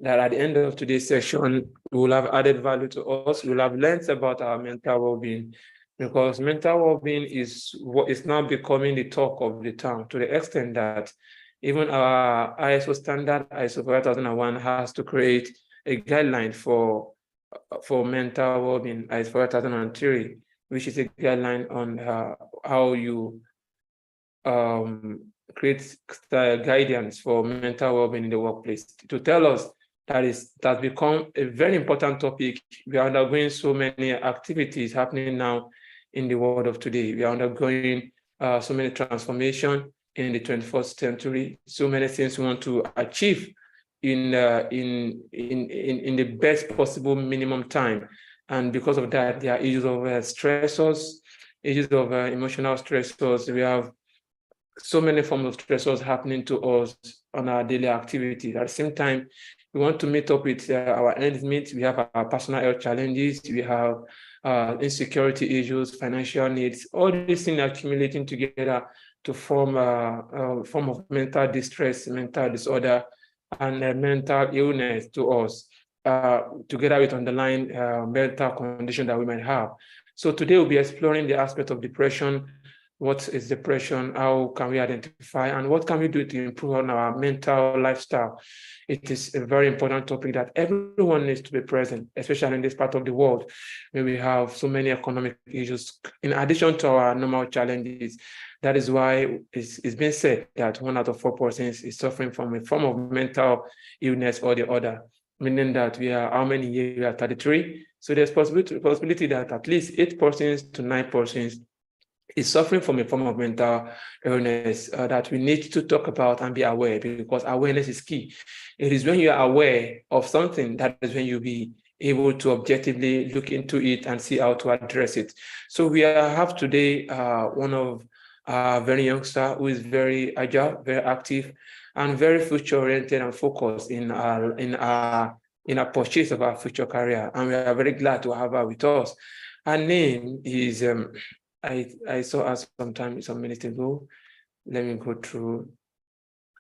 that at the end of today's session, we will have added value to us. We will have learned about our mental well-being, because mental well-being is what is now becoming the talk of the town, to the extent that even our ISO standard, ISO 4001, has to create a guideline for mental well-being, ISO 4003, which is a guideline on how you create guidance for mental well-being in the workplace, to tell us that's become a very important topic. We are undergoing so many activities happening now in the world of today. We are undergoing so many transformation in the 21st century, so many things we want to achieve in the best possible minimum time. And because of that, there are issues of stressors, issues of emotional stressors. We have so many forms of stressors happening to us on our daily activities. At the same time, we want to meet up with our ends meet. We have our personal health challenges. We have insecurity issues, financial needs. All these things accumulating together to form a form of mental distress, mental disorder, and mental illness to us, together with underlying mental condition that we might have. So today we'll be exploring the aspect of depression. What is depression? How can we identify? And what can we do to improve on our mental lifestyle? It is a very important topic that everyone needs to be present, especially in this part of the world where we have so many economic issues, in addition to our normal challenges. That is why it's been said that 1 out of 4 persons is suffering from a form of mental illness or the other, meaning that we are, how many years? We are 33. So there's possibility that at least 8 persons to 9 persons is suffering from a form of mental illness that we need to talk about and be aware, because awareness is key. It is when you are aware of something that is when you'll be able to objectively look into it and see how to address it. So we have today one of our very youngster who is very agile, very active, and very future-oriented and focused in our purchase of our future career. And we are very glad to have her with us. Her name is I saw her some minutes ago. Let me go through.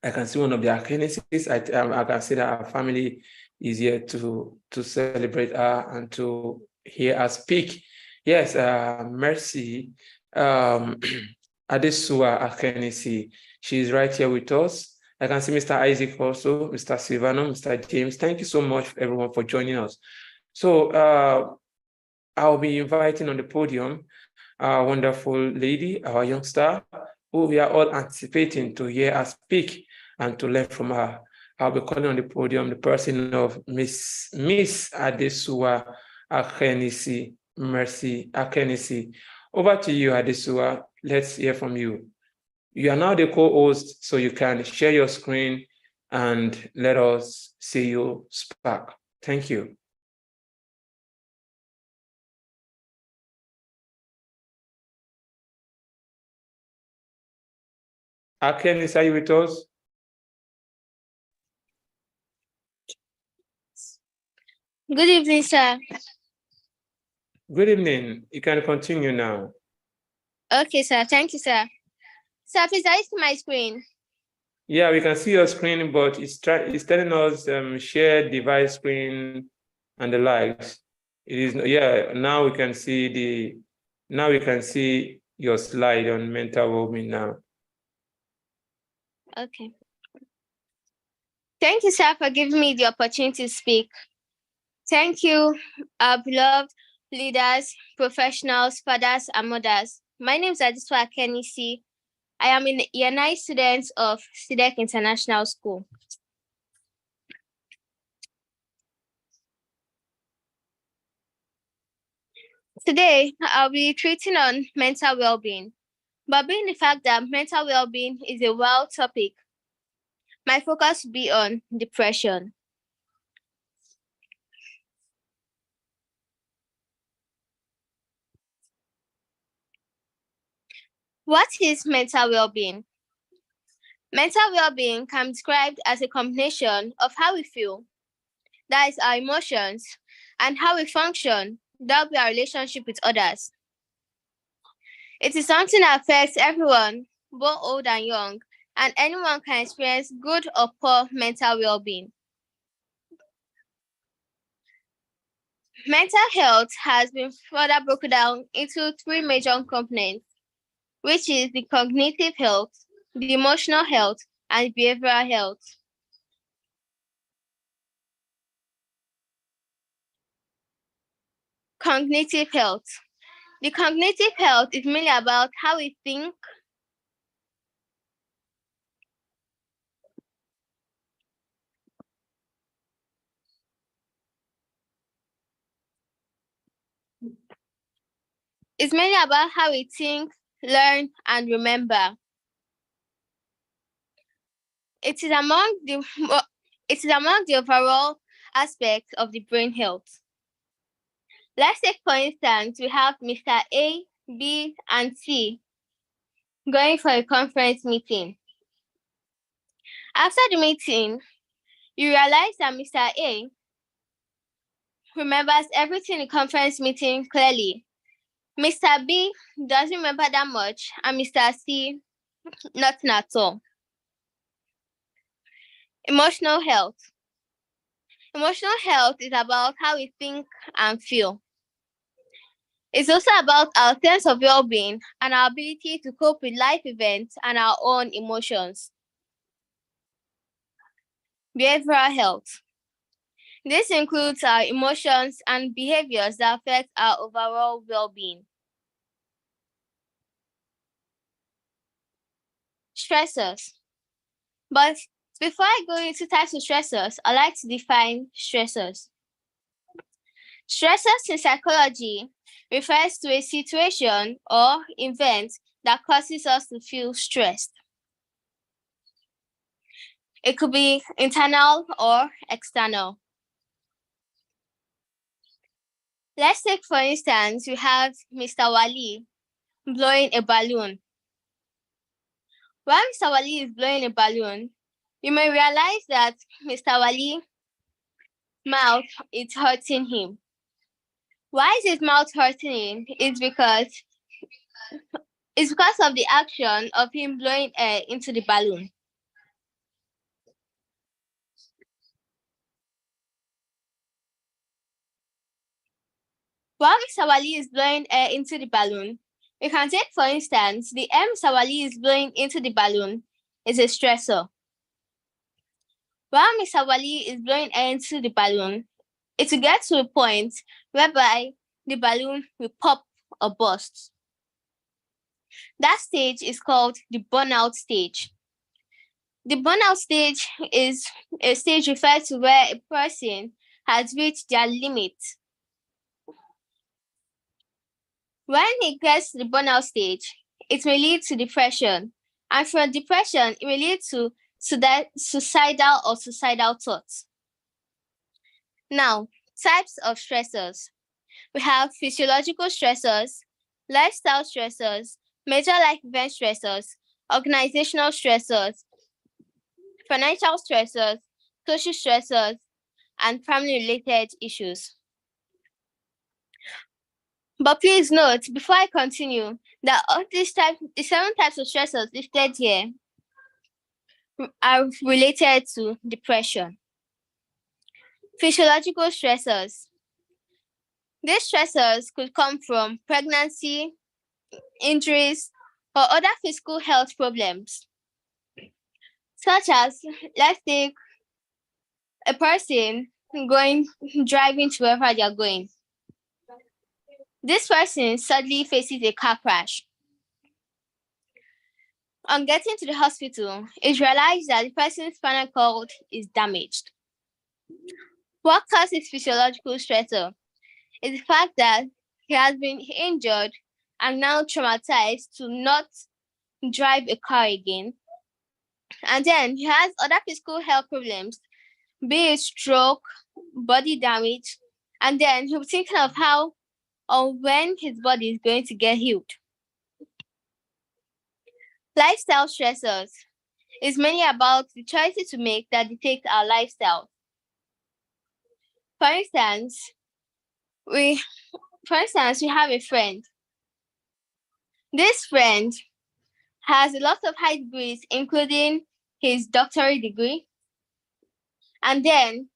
I can see one of the Arkansas. I can see that our family is here to celebrate her and to hear her speak. Yes, Mercy Adesua Arkansas. She is right here with us. I can see Mr. Isaac also, Mr. Silvano, Mr. James. Thank you so much, everyone, for joining us. So I'll be inviting on the podium our wonderful lady, our youngster, who we are all anticipating to hear her speak and to learn from her. I'll be calling on the podium the person of Miss Adesua Akenisi, Mercy Akenisi. Over to you, Adesua. Let's hear from you. You are now the co-host, so you can share your screen and let us see you spark. Thank you. Akenis, are you with us? Good evening, sir. Good evening. You can continue now. Okay, sir. Thank you, sir. Sir, please, I see my screen. Yeah, we can see your screen, but it's telling us share device screen and the likes. It is, yeah. Now we can see your slide on mental well-being now. Okay. Thank you, sir, for giving me the opportunity to speak. Thank you, our beloved leaders, professionals, fathers, and mothers. My name is Adesua Akenisi. I am a year 9 student of SIDEC International School. Today, I'll be treating on mental well-being. But being the fact that mental well-being is a wild topic, my focus will be on depression. What is mental well-being? Mental well-being can be described as a combination of how we feel, that is our emotions, and how we function, that will be our relationship with others. It is something that affects everyone, both old and young, and anyone can experience good or poor mental well-being. Mental health has been further broken down into three major components, which is the cognitive health, the emotional health, and behavioral health. Cognitive health. The cognitive health is mainly about how we think, learn, and remember. It is among the overall aspects of the brain health. Let's take, for instance, we have Mr. A, B, and C going for a conference meeting. After the meeting, you realize that Mr. A remembers everything in the conference meeting clearly. Mr. B doesn't remember that much, and Mr. C, nothing at all. Emotional health. Emotional health is about how we think and feel. It's also about our sense of well-being and our ability to cope with life events and our own emotions. Behavioral health. This includes our emotions and behaviors that affect our overall well-being. Stressors. But before I go into types of stressors, I'd like to define stressors. Stressors in psychology refers to a situation or event that causes us to feel stressed. It could be internal or external. Let's take, for instance, we have Mr. Wali blowing a balloon. While Mr. Wali is blowing a balloon, you may realize that Mr. Wali's mouth is hurting him. Why is his mouth hurting him? It's because of the action of him blowing air into the balloon. While Mr. Wali is blowing air into the balloon, we can take, for instance, the air Mr. Wali is blowing into the balloon is a stressor. While Mr. Wali is blowing air into the balloon, it will get to a point whereby the balloon will pop or burst. That stage is called the burnout stage. The burnout stage is a stage referred to where a person has reached their limit. When it gets to the burnout stage, it may lead to depression, and from depression, it may lead to suicidal thoughts. Now, types of stressors. We have physiological stressors, lifestyle stressors, major life event stressors, organizational stressors, financial stressors, social stressors, and family-related issues. But please note, before I continue, that all the 7 types of stressors listed here are related to depression. Physiological stressors. These stressors could come from pregnancy, injuries, or other physical health problems, such as, let's take a person driving to wherever they are going. This person suddenly faces a car crash. On getting to the hospital, it's realized that the person's spinal cord is damaged. What causes physiological stressor is the fact that he has been injured and now traumatized to not drive a car again. And then he has other physical health problems, be it stroke, body damage, and then he'll be thinking of how or when his body is going to get healed. Lifestyle stressors is mainly about the choices we make that dictate our lifestyle. For instance, we have a friend. This friend has a lot of high degrees, including his doctorate degree. And then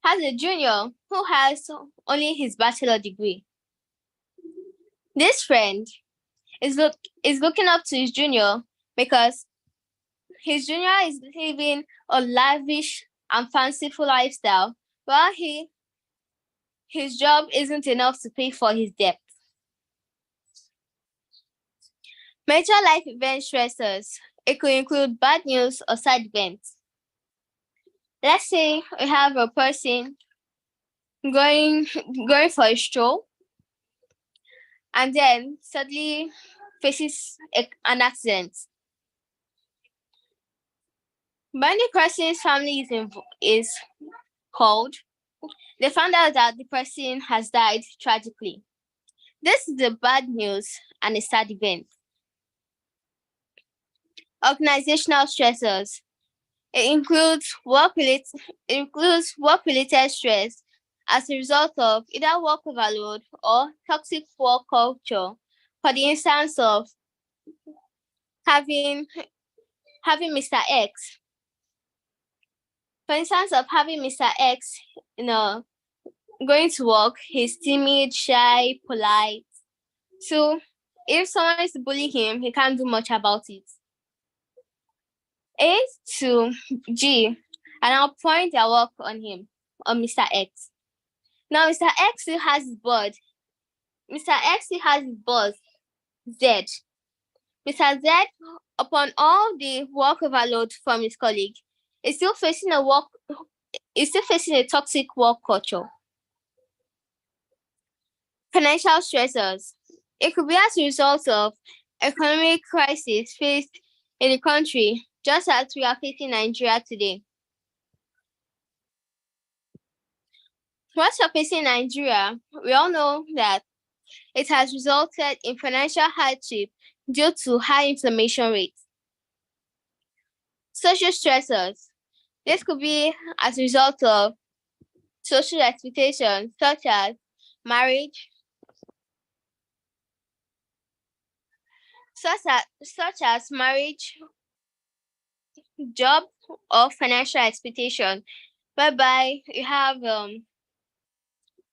has a junior who has only his bachelor degree. This friend is looking up to his junior because his junior is living a lavish and fanciful lifestyle, while his job isn't enough to pay for his debt. Major life event stressors. It could include bad news or side events. Let's say we have a person going for a stroll and then suddenly faces an accident. When the person's family is called, they found out that the person has died tragically. This is the bad news and a sad event. Organizational stressors. It includes work-related stress as a result of either work overload or toxic work culture. For the instance of having Mr. X. For instance of having Mr. X, going to work, he's timid, shy, polite. So if someone is to bully him, he can't do much about it. A to G, and I'll point their work on him, on Mr. X. Now, Mr. X still has his boss. Mr. X still has his boss, Z. Mr. Z, upon all the work overload from his colleague, is still facing a toxic work culture. Financial stressors. It could be as a result of economic crisis faced in the country, just as we are facing Nigeria today. What's facing Nigeria, we all know that it has resulted in financial hardship due to high inflation rates. Social stressors. This could be as a result of social expectations such as marriage, job, or financial expectation, whereby we have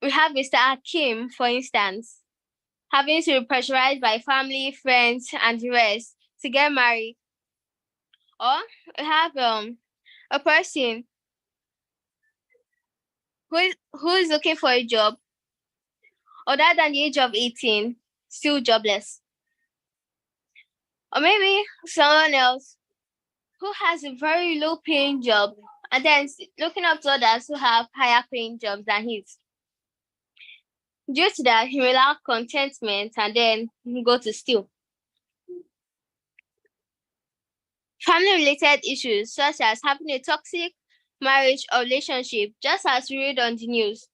Mr. Akim, for instance, having to be pressurized by family, friends, and the rest to get married. Or we have a person who is looking for a job other than the age of 18, still jobless. Or maybe someone else who has a very low paying job and then looking up to others who have higher paying jobs than his. Due to that, he will lack contentment and then go to steal. Family-related issues such as having a toxic marriage or relationship, just as we read on the news,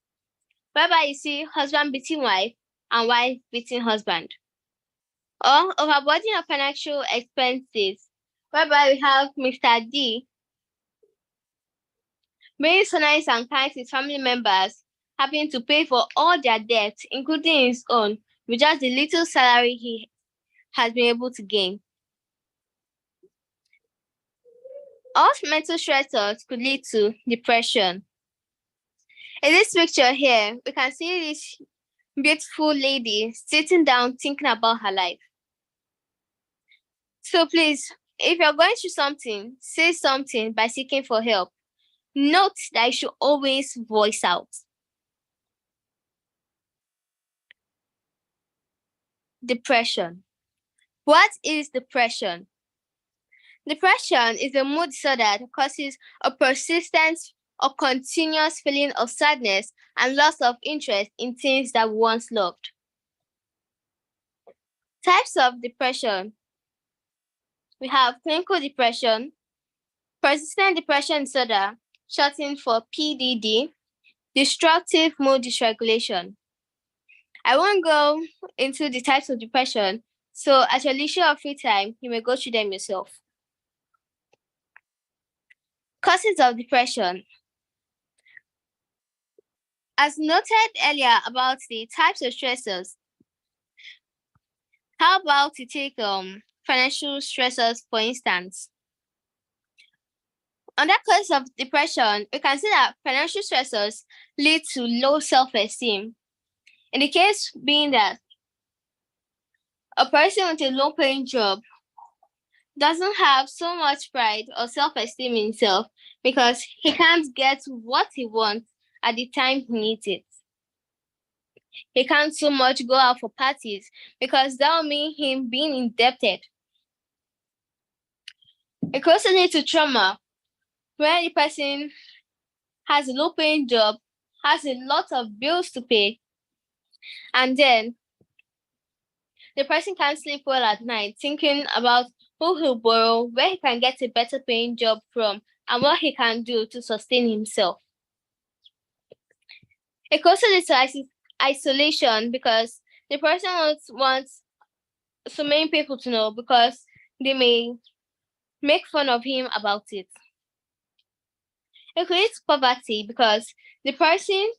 whereby you see husband beating wife and wife beating husband. Or overburdening of financial expenses, whereby we have Mr. D being so nice and kind to his family members, having to pay for all their debts, including his own, with just the little salary he has been able to gain. All mental stressors could lead to depression. In this picture here, we can see this beautiful lady sitting down thinking about her life. So please, if you're going through something, say something by seeking for help. Note that you should always voice out. Depression. What is depression? Depression is a mood disorder that causes a persistent or continuous feeling of sadness and loss of interest in things that we once loved. Types of depression. We have clinical depression, persistent depression disorder, shortened for PDD, destructive mood dysregulation. I won't go into the types of depression, so at your leisure or free time, you may go through them yourself. Causes of depression. As noted earlier about the types of stressors, how about you take financial stressors, for instance? Under cause of depression, we can see that financial stressors lead to low self-esteem. In the case being that a person with a low-paying job doesn't have so much pride or self-esteem in himself because he can't get what he wants at the time he needs it. He can't so much go out for parties because that will mean him being indebted. It could also lead to trauma where the person has a low-paying job, has a lot of bills to pay, and then the person can't sleep well at night thinking about who he'll borrow, where he can get a better paying job from, and what he can do to sustain himself. It could also lead to isolation because the person wants so many people to know because they may make fun of him about it. It could lead to poverty because the person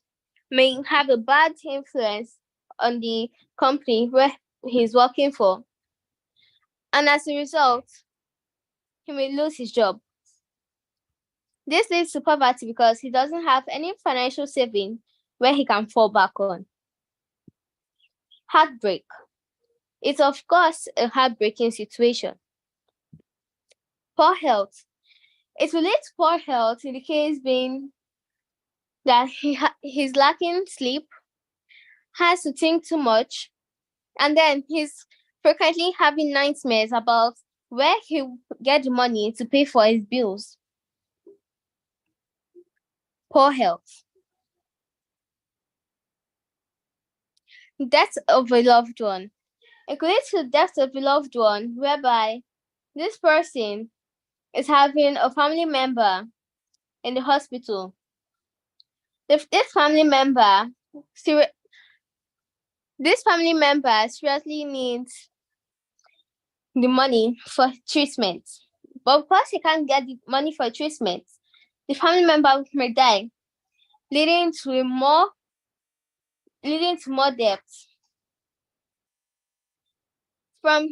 may have a bad influence on the company where he's working for. And as a result, he may lose his job. This leads to poverty because he doesn't have any financial saving where he can fall back on. Heartbreak. It's of course a heartbreaking situation. Poor health. It will lead to poor health in the case being that he's lacking sleep, has to think too much, and then he's frequently having nightmares about where he'll get the money to pay for his bills. Poor health. Death of a loved one. It could lead to the death of a loved one whereby this person is having a family member in the hospital. If this family member seriously needs the money for treatment, but because he can't get the money for treatment, the family member may die, leading to more debt. From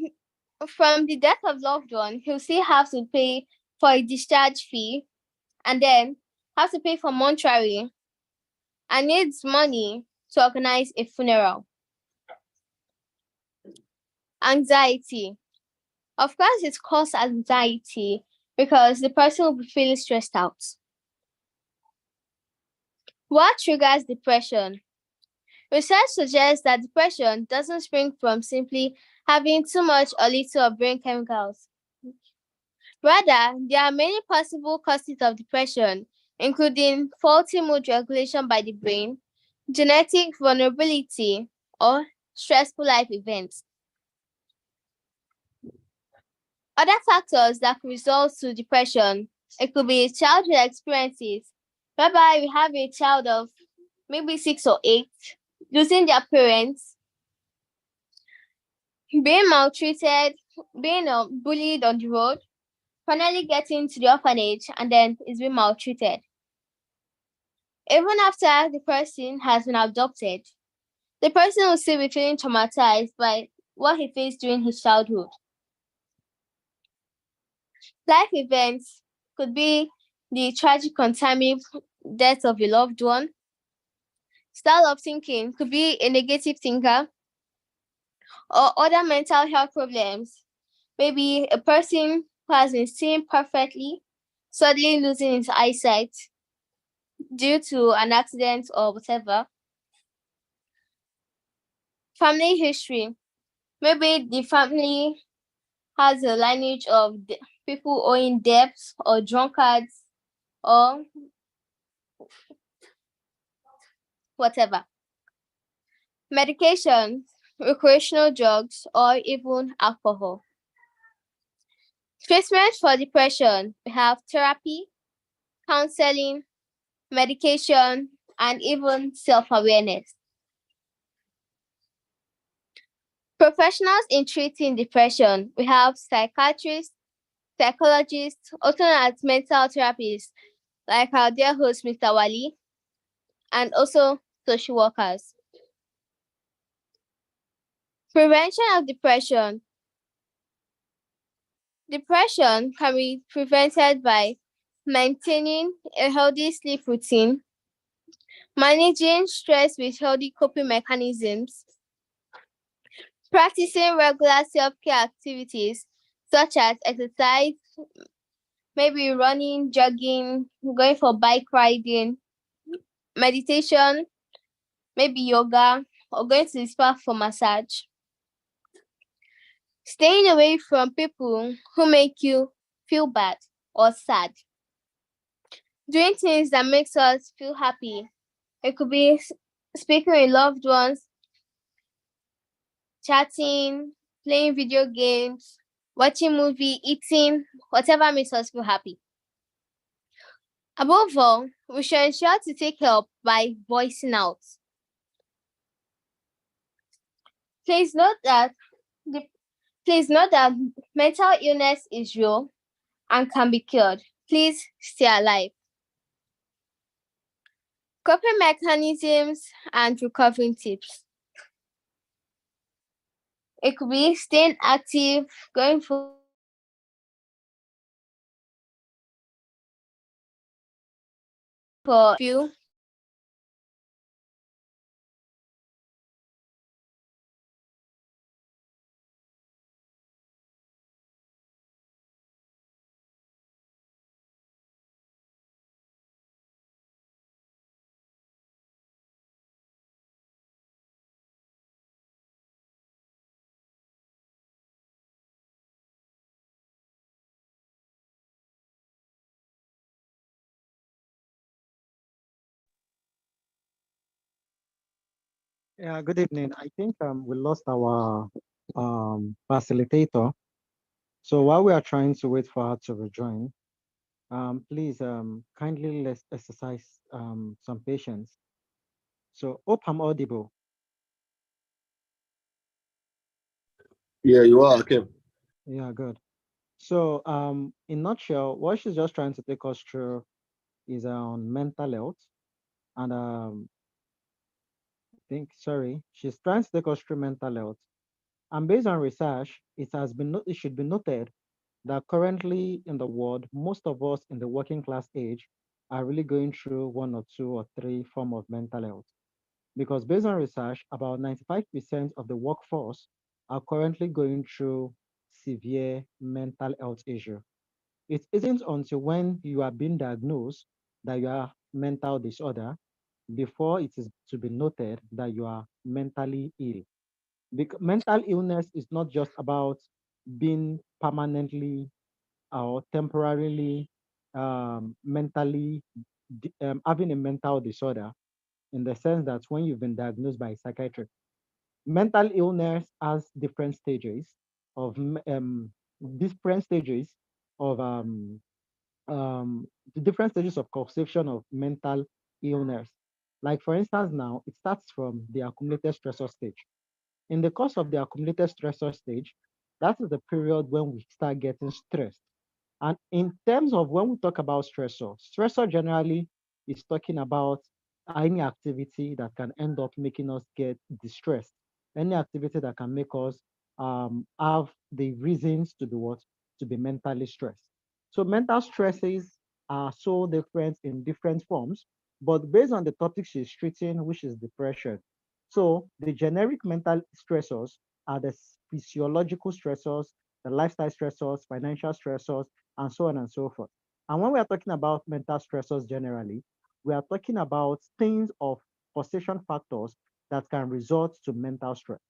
the death of loved one, he'll still have to pay for a discharge fee, and then have to pay for mortuary, and needs money to organize a funeral. Anxiety. Of course, it causes anxiety because the person will be feeling stressed out. What triggers depression? Research suggests that depression doesn't spring from simply having too much or little of brain chemicals. Rather, there are many possible causes of depression, including faulty mood regulation by the brain, genetic vulnerability, or stressful life events. Other factors that could result to depression, it could be childhood experiences, whereby we have a child of maybe 6 or 8, losing their parents, being maltreated, being bullied on the road, finally getting to the orphanage, and then is being maltreated. Even after the person has been adopted, the person will still be feeling traumatized by what he faced during his childhood. Life events could be the tragic untimely death of a loved one. Style of thinking could be a negative thinker, or other mental health problems. Maybe a person who has been seeing perfectly suddenly losing his eyesight due to an accident or whatever. Family history. Maybe the family has a lineage of people owing debts or drunkards or whatever. Medication, recreational drugs, or even alcohol. Treatment for depression, we have therapy, counseling, medication, and even self-awareness. Professionals in treating depression, we have psychiatrists, psychologists, also known as mental therapists, like our dear host, Mr. Wali, and also social workers. Prevention of depression. Depression can be prevented by maintaining a healthy sleep routine, managing stress with healthy coping mechanisms, practicing regular self-care activities such as exercise, maybe running, jogging, going for bike riding, meditation, maybe yoga, or going to the spa for massage. Staying away from people who make you feel bad or sad. Doing things that makes us feel happy. It could be speaking with loved ones, chatting, playing video games, watching movie, eating, whatever makes us feel happy. Above all, we should ensure to take help by voicing out. Please note that the, please note that mental illness is real and can be cured. Please stay alive. Coping mechanisms and recovering tips. It could be staying active, going for you. Yeah, good evening. I think we lost our facilitator. So while we are trying to wait for her to rejoin, please kindly let's exercise some patience. So hope I'm audible. Yeah, you are, okay. Yeah, good. So in nutshell, what she's just trying to take us through is on mental health. And I think, sorry, she's trying to take us through mental health. And based on research, it should be noted that currently in the world, most of us in the working class age are really going through one or two or three form of mental health. Because based on research, about 95% of the workforce are currently going through severe mental health issue. It isn't until when you are being diagnosed that you are mental disorder before it is to be noted that you are mentally ill. Because mental illness is not just about being permanently or temporarily mentally having a mental disorder in the sense that when you've been diagnosed by a psychiatrist, mental illness has of different stages of the different stages of conception of mental illness. Like for instance, now it starts from the accumulated stressor stage. In the course of the accumulated stressor stage, that is the period when we start getting stressed. And in terms of when we talk about stressor generally is talking about any activity that can end up making us get distressed, any activity that can make us have the reasons to be what? To be mentally stressed. So mental stresses are so different in different forms, but based on the topic she's treating, which is depression. So the generic mental stressors are the physiological stressors, the lifestyle stressors, financial stressors, and so on and so forth. And when we are talking about mental stressors generally, we are talking about things of causation factors that can result to mental stress.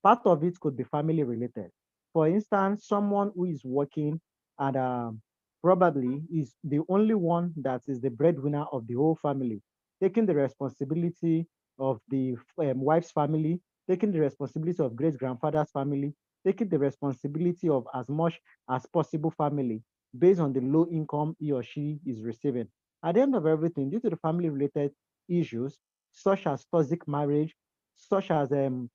Part of it could be family related. For instance, someone who is working and probably is the only one that is the breadwinner of the whole family, taking the responsibility of the wife's family, taking the responsibility of great grandfather's family, taking the responsibility of as much as possible family based on the low income he or she is receiving. At the end of everything, due to the family related issues, such as toxic marriage, such as an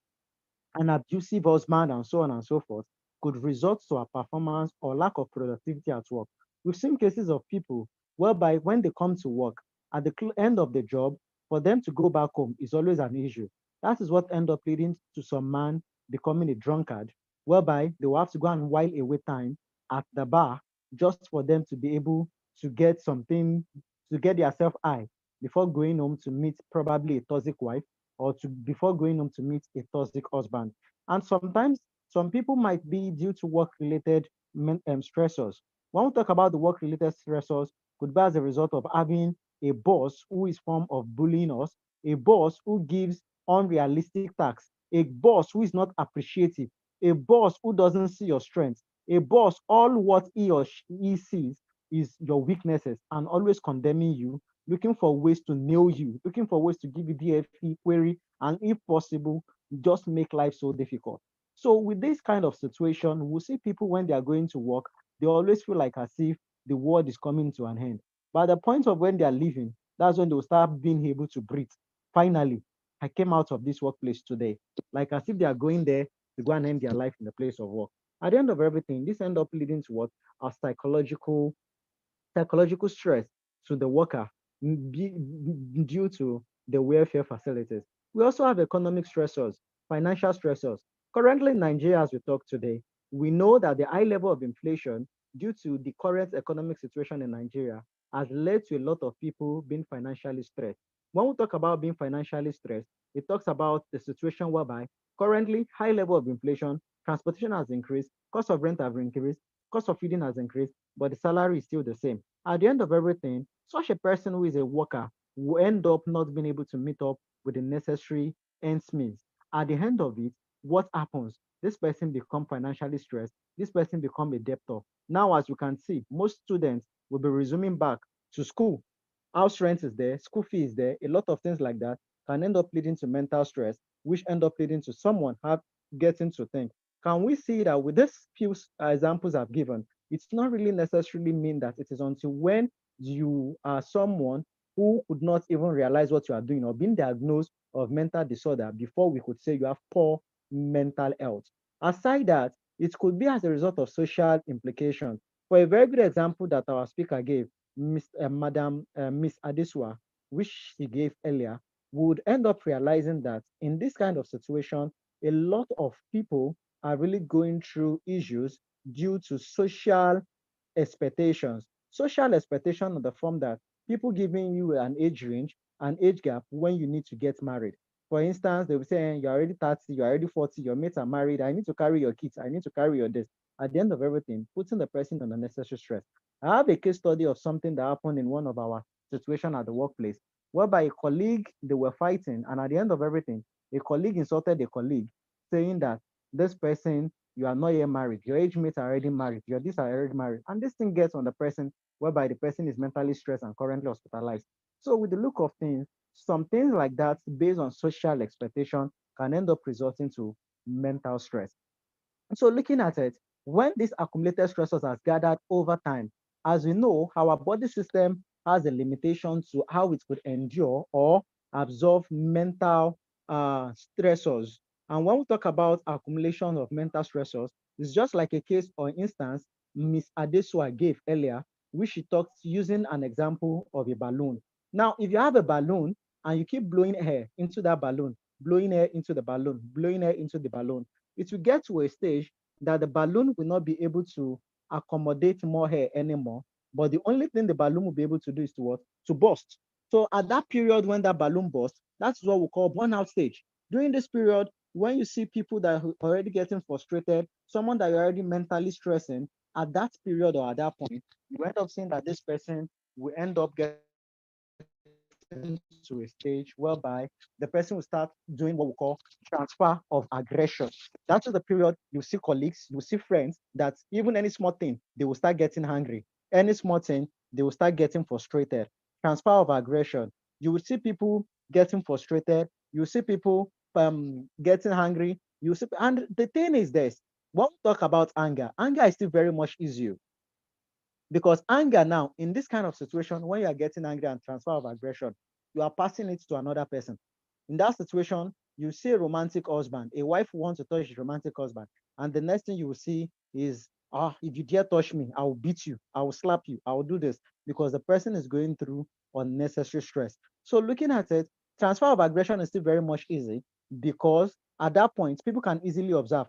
abusive husband, and so on and so forth, could result to a performance or lack of productivity at work. We've seen cases of people whereby when they come to work, at the end of the job, for them to go back home is always an issue. That is what end up leading to some man becoming a drunkard, whereby they will have to go and while away time at the bar just for them to be able to get something, to get yourself high before going home to meet probably a toxic wife, or to before going home to meet a toxic husband. And sometimes some people might be due to work-related stressors. When we talk about the work-related stressors, could be as a result of having a boss who is form of bullying us, a boss who gives unrealistic tasks, a boss who is not appreciative, a boss who doesn't see your strengths, a boss, all what he sees is your weaknesses and always condemning you, looking for ways to nail you, looking for ways to give you DFE query, and if possible, just make life so difficult. So with this kind of situation, we see people when they are going to work, they always feel like as if the world is coming to an end. But at the point of when they are leaving, that's when they will start being able to breathe. Finally, I came out of this workplace today, like as if they are going there to go and end their life in the place of work. At the end of everything, this end up leading to what? A psychological stress to the worker due to the welfare facilities. We also have economic stressors, financial stressors. Currently in Nigeria, as we talk today, we know that the high level of inflation due to the current economic situation in Nigeria has led to a lot of people being financially stressed. When we talk about being financially stressed, it talks about the situation whereby currently high level of inflation, transportation has increased, cost of rent have increased, cost of feeding has increased, but the salary is still the same. At the end of everything, such a person who is a worker will end up not being able to meet up with the necessary ends means. At the end of it, what happens? This person become financially stressed. This person become a debtor. Now, as you can see, most students will be resuming back to school. House rent is there, school fee is there, a lot of things like that can end up leading to mental stress, which end up leading to someone getting to think, can we see that with these few examples I've given, it's not really necessarily mean that it is until when you are someone who could not even realize what you are doing or being diagnosed of mental disorder before we could say you have poor mental health. Aside that, it could be as a result of social implications. For a very good example that our speaker gave, Miss Adesua, which she gave earlier, would end up realizing that in this kind of situation, a lot of people are really going through issues due to social expectations. Social expectation in the form that people giving you an age range, an age gap when you need to get married. For instance, they will say, you're already 30, you're already 40, your mates are married, I need to carry your kids, I need to carry your this. At the end of everything, putting the person on unnecessary stress. I have a case study of something that happened in one of our situation at the workplace, whereby a colleague, they were fighting, and at the end of everything, a colleague insulted a colleague, saying that this person, you are not yet married, your age mates are already married, your this are already married. And this thing gets on the person, whereby the person is mentally stressed and currently hospitalized. So with the look of things, some things like that, based on social expectation, can end up resulting to mental stress. So looking at it, when these accumulated stressors are gathered over time, as we know, our body system has a limitation to how it could endure or absorb mental stressors. And when we talk about accumulation of mental stressors, it's just like a case or instance Miss Adesua gave earlier, which she talked using an example of a balloon. Now, if you have a balloon and you keep blowing air into that balloon, blowing air into the balloon, blowing air into the balloon, it will get to a stage that the balloon will not be able to accommodate more air anymore. But the only thing the balloon will be able to do is to what? To burst. So at that period when that balloon bursts, that's what we call burnout stage. During this period, when you see people that are already getting frustrated, someone that you're already mentally stressing, at that period or at that point, you end up seeing that this person will end up getting to a stage whereby the person will start doing what we call transfer of aggression. That is the period you see colleagues, you see friends that even any small thing, they will start getting angry. Any small thing, they will start getting frustrated. Transfer of aggression. You will see people getting frustrated. You will see people getting angry. You see, and the thing is this: when we talk about anger, anger is still very much easier because anger now in this kind of situation, when you are getting angry and transfer of aggression, you are passing it to another person. In that situation, you see a romantic husband, a wife wants to touch a romantic husband, and the next thing you will see is, if you dare touch me, I will beat you, I will slap you, I will do this, because the person is going through unnecessary stress. So looking at it, transfer of aggression is still very much easy because at that point, people can easily observe,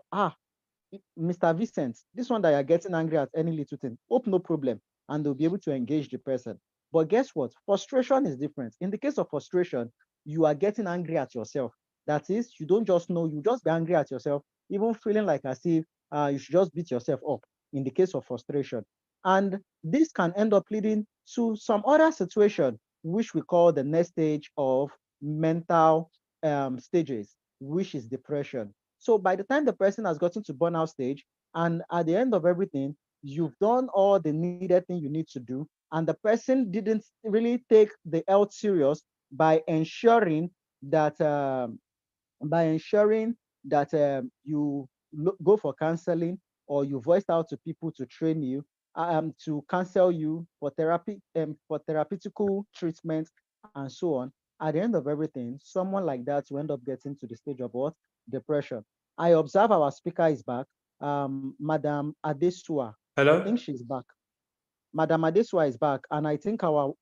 Mr. Vincent, this one that you're getting angry at any little thing, hope no problem. and they'll be able to engage the person. But guess what? Frustration is different. In the case of frustration, you are getting angry at yourself. That is, you don't just know, you just be angry at yourself, even feeling like as if you should just beat yourself up in the case of frustration. And this can end up leading to some other situation, which we call the next stage of mental stages, which is depression. So by the time the person has gotten to burnout stage, and at the end of everything, you've done all the needed thing you need to do, and the person didn't really take the health serious by ensuring that you go for counseling, or you voiced out to people to train you, to counsel you for therapy, for therapeutical treatment, and so on. At the end of everything, someone like that will end up getting to the stage of what? Depression. I observe our speaker is back, Madam Adesua. I Hello? think she's back. Madam Adesua is back, and I think our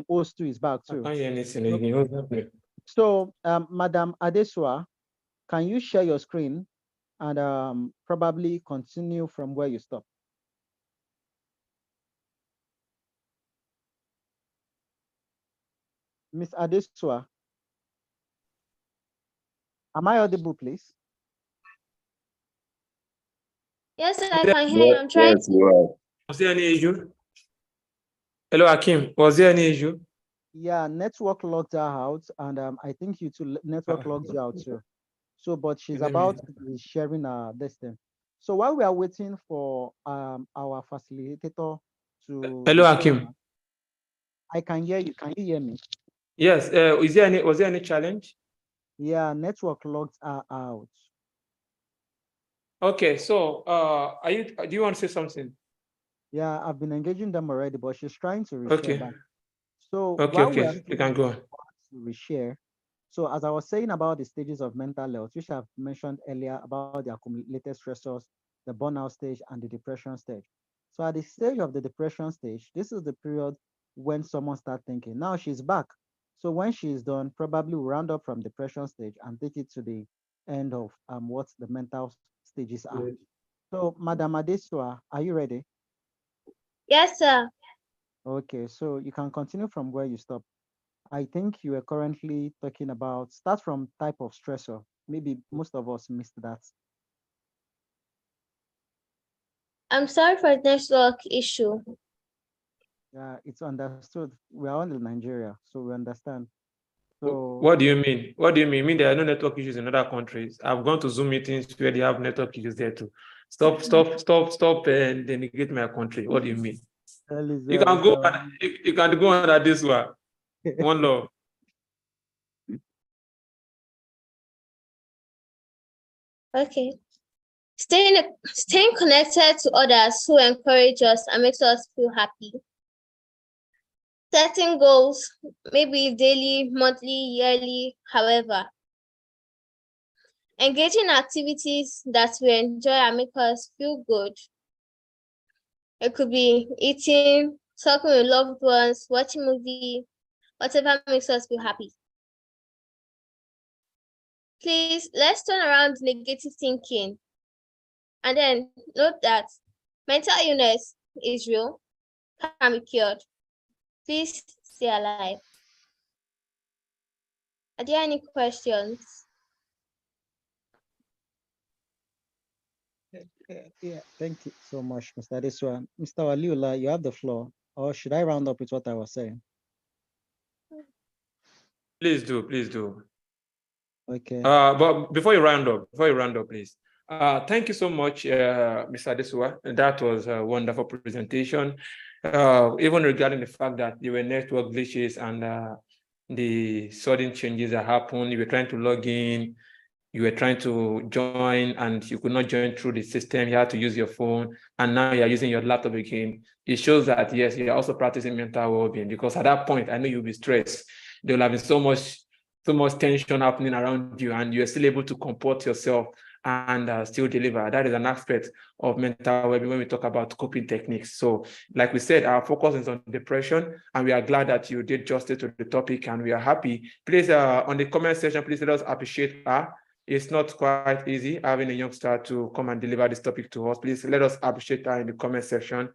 host too is back I too. can't hear anything again. What's happening? So, Madam Adesua, can you share your screen and probably continue from where you stopped? Miss Adesua, am I audible, please? Yes, I can hear you. I'm trying. Yes, you are. Was there any issue? Hello, Akim. Was there any issue? Yeah, network logged her out, and I think you too, network logged you out too. So, but she's Let me- about sharing this thing. So while we are waiting for our facilitator to Hello, share Akim. her, I can hear you. Can you hear me? Yes. Was there any challenge? Yeah, network logged her out. Okay. So, do you want to say something? Yeah, I've been engaging them already, but she's trying to reshare Okay. back. So Okay. while we are Okay. You can go on. to reshare, so as I was saying about the stages of mental health, which I've mentioned earlier about the accumulated stressors, the burnout stage, and the depression stage. So at the stage of the depression stage, this is the period when someone starts thinking. Now she's back. So when she's done, probably we'll round up from depression stage and take it to the end of what the mental stages are. So Madam Adesua, are you ready? Yes, sir. Okay, so you can continue from where you stopped. I think you are currently talking about, start from type of stressor. Maybe most of us missed that. I'm sorry for the network issue. Yeah, it's understood. We are all in Nigeria, so we understand. So What do you mean? What do you mean? You mean there are no network issues in other countries? I've gone to Zoom meetings where they have network issues there too. Stop, and denegate my country. What do you mean? You can go on, you can go on at this one. One love. Okay. Staying connected to others who encourage us and makes us feel happy. Setting goals, maybe daily, monthly, yearly, however. Engaging in activities that we enjoy and make us feel good. It could be eating, talking with loved ones, watching a movie, whatever makes us feel happy. Please, let's turn around negative thinking. And then note that mental illness is real, can be cured. Please stay alive. Are there any questions? yeah, thank you so much, Mr. Adesua. Mr. Waliula, you have the floor. Or should I round up with what I was saying? Please do, please do. Okay. But before you round up, please. Thank you so much, Mr. Adesua. That was a wonderful presentation. Even regarding the fact that there were network glitches and the sudden changes that happened, you were trying to log in, you were trying to join and you could not join through the system, you had to use your phone, and now you're using your laptop again. It shows that, yes, you're also practicing mental well-being, because at that point, I know you'll be stressed. There will have been so much tension happening around you, and you're still able to comport yourself and still deliver. That is an aspect of mental well-being when we talk about coping techniques. So like we said, our focus is on depression, and we are glad that you did justice to the topic, and we are happy. Please, on the comment section, please let us appreciate her. It's not quite easy having a youngster to come and deliver this topic to us. Please let us appreciate her in the comment section.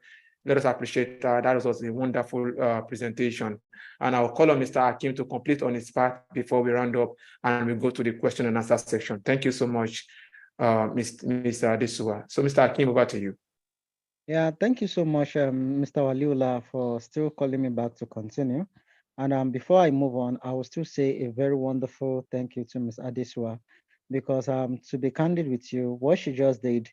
Let us appreciate that was a wonderful presentation. And I'll call on Mr. Hakim to complete on his part before we round up and we go to the question and answer section. Thank you so much, Mr. Adesua. So Mr. Hakim, over to you. Yeah, thank you so much, Mr. Waliula, for still calling me back to continue. And before I move on, I will still say a very wonderful thank you to Ms. Adesua, because to be candid with you, what she just did,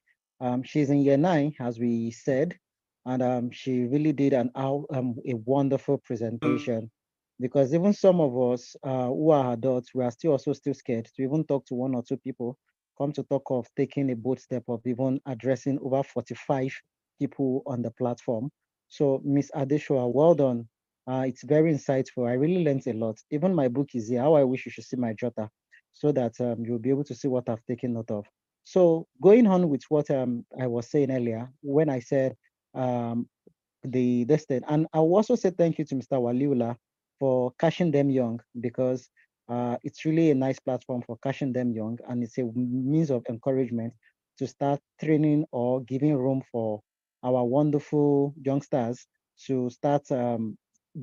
she's in year 9, as we said, and she really did a wonderful presentation, because even some of us who are adults, we are still scared to even talk to 1 or 2 people, come to talk of taking a bold step of even addressing over 45 people on the platform. So Miss Adesua, well done. It's very insightful. I really learned a lot. Even my book is here. How I wish you should see my jotter, so that you'll be able to see what I've taken note of. So going on with what I was saying earlier, when I said this thing, and I will also say thank you to Mr. Waliula for catching them young, because it's really a nice platform for catching them young, and it's a means of encouragement to start training or giving room for our wonderful youngsters to start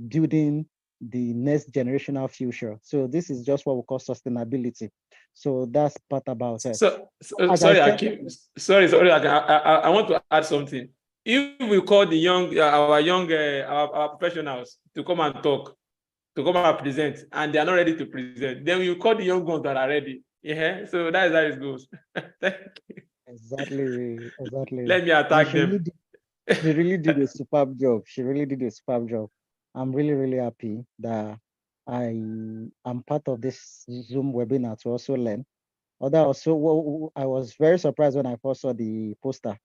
building the next generational future. So this is just what we call sustainability. So that's part about it. Sorry, Hakim. Sorry, I want to add something. If we call the our professionals to come and talk, to come and present, and they are not ready to present, then you call the young ones that are ready. Yeah, so that is how it goes. Thank you. Exactly. Let me attack them. She really did a superb job. She really did a superb job. I'm really happy that I am part of this Zoom webinar to also learn. Also, I was very surprised when I first saw the poster.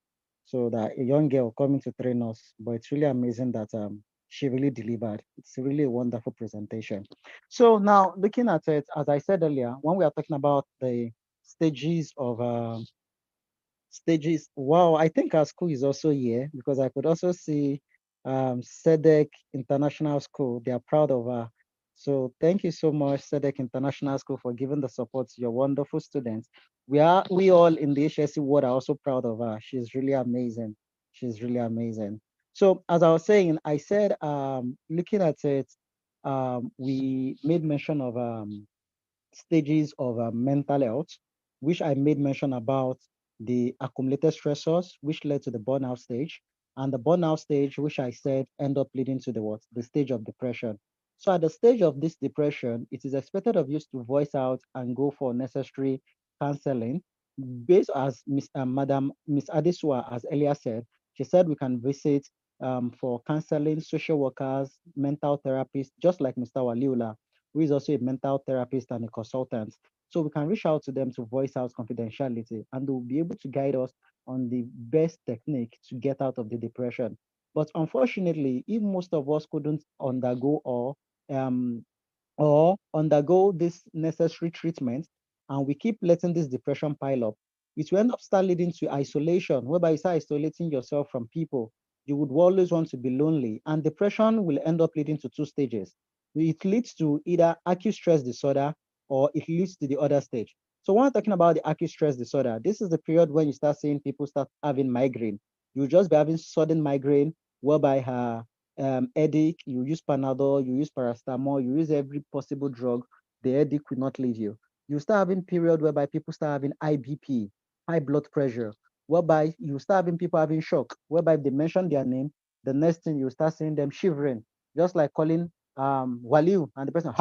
So that a young girl coming to train us, but it's really amazing that she really delivered. It's really a wonderful presentation. So now looking at it, as I said earlier, when we are talking about the stages of wow, I think our school is also here, because I could also see SEDEC International School. They are proud of her. So thank you so much, SEDEC International School, for giving the support to your wonderful students. We all in the HSC world are also proud of her. She's really amazing. She's really amazing. So as I was saying, I said, looking at it, we made mention of stages of mental health, which I made mention about the accumulated stressors, which led to the burnout stage, and the burnout stage, which I said end up leading to the what? The stage of depression. So at the stage of this depression, it is expected of you to voice out and go for necessary counseling. Based as Madam Miss Adesua has earlier said, she said we can visit for counseling, social workers, mental therapists, just like Mr. Waliula, who is also a mental therapist and a consultant. So we can reach out to them to voice out confidentiality, and they will be able to guide us on the best technique to get out of the depression. But unfortunately, if most of us couldn't undergo or undergo this necessary treatment, and we keep letting this depression pile up, it will end up start leading to isolation, whereby you start isolating yourself from people. You would always want to be lonely, and depression will end up leading to 2 stages. It leads to either acute stress disorder, or it leads to the other stage. So when we're talking about the acute stress disorder, this is the period when you start seeing people start having migraine. You just be having sudden migraine, whereby headache, you use Panadol, you use paracetamol, you use every possible drug, the headache will not leave you. You start having period whereby people start having high BP, high blood pressure, whereby you start having people having shock, whereby if they mention their name, the next thing you start seeing them shivering, just like calling Waliu, and the person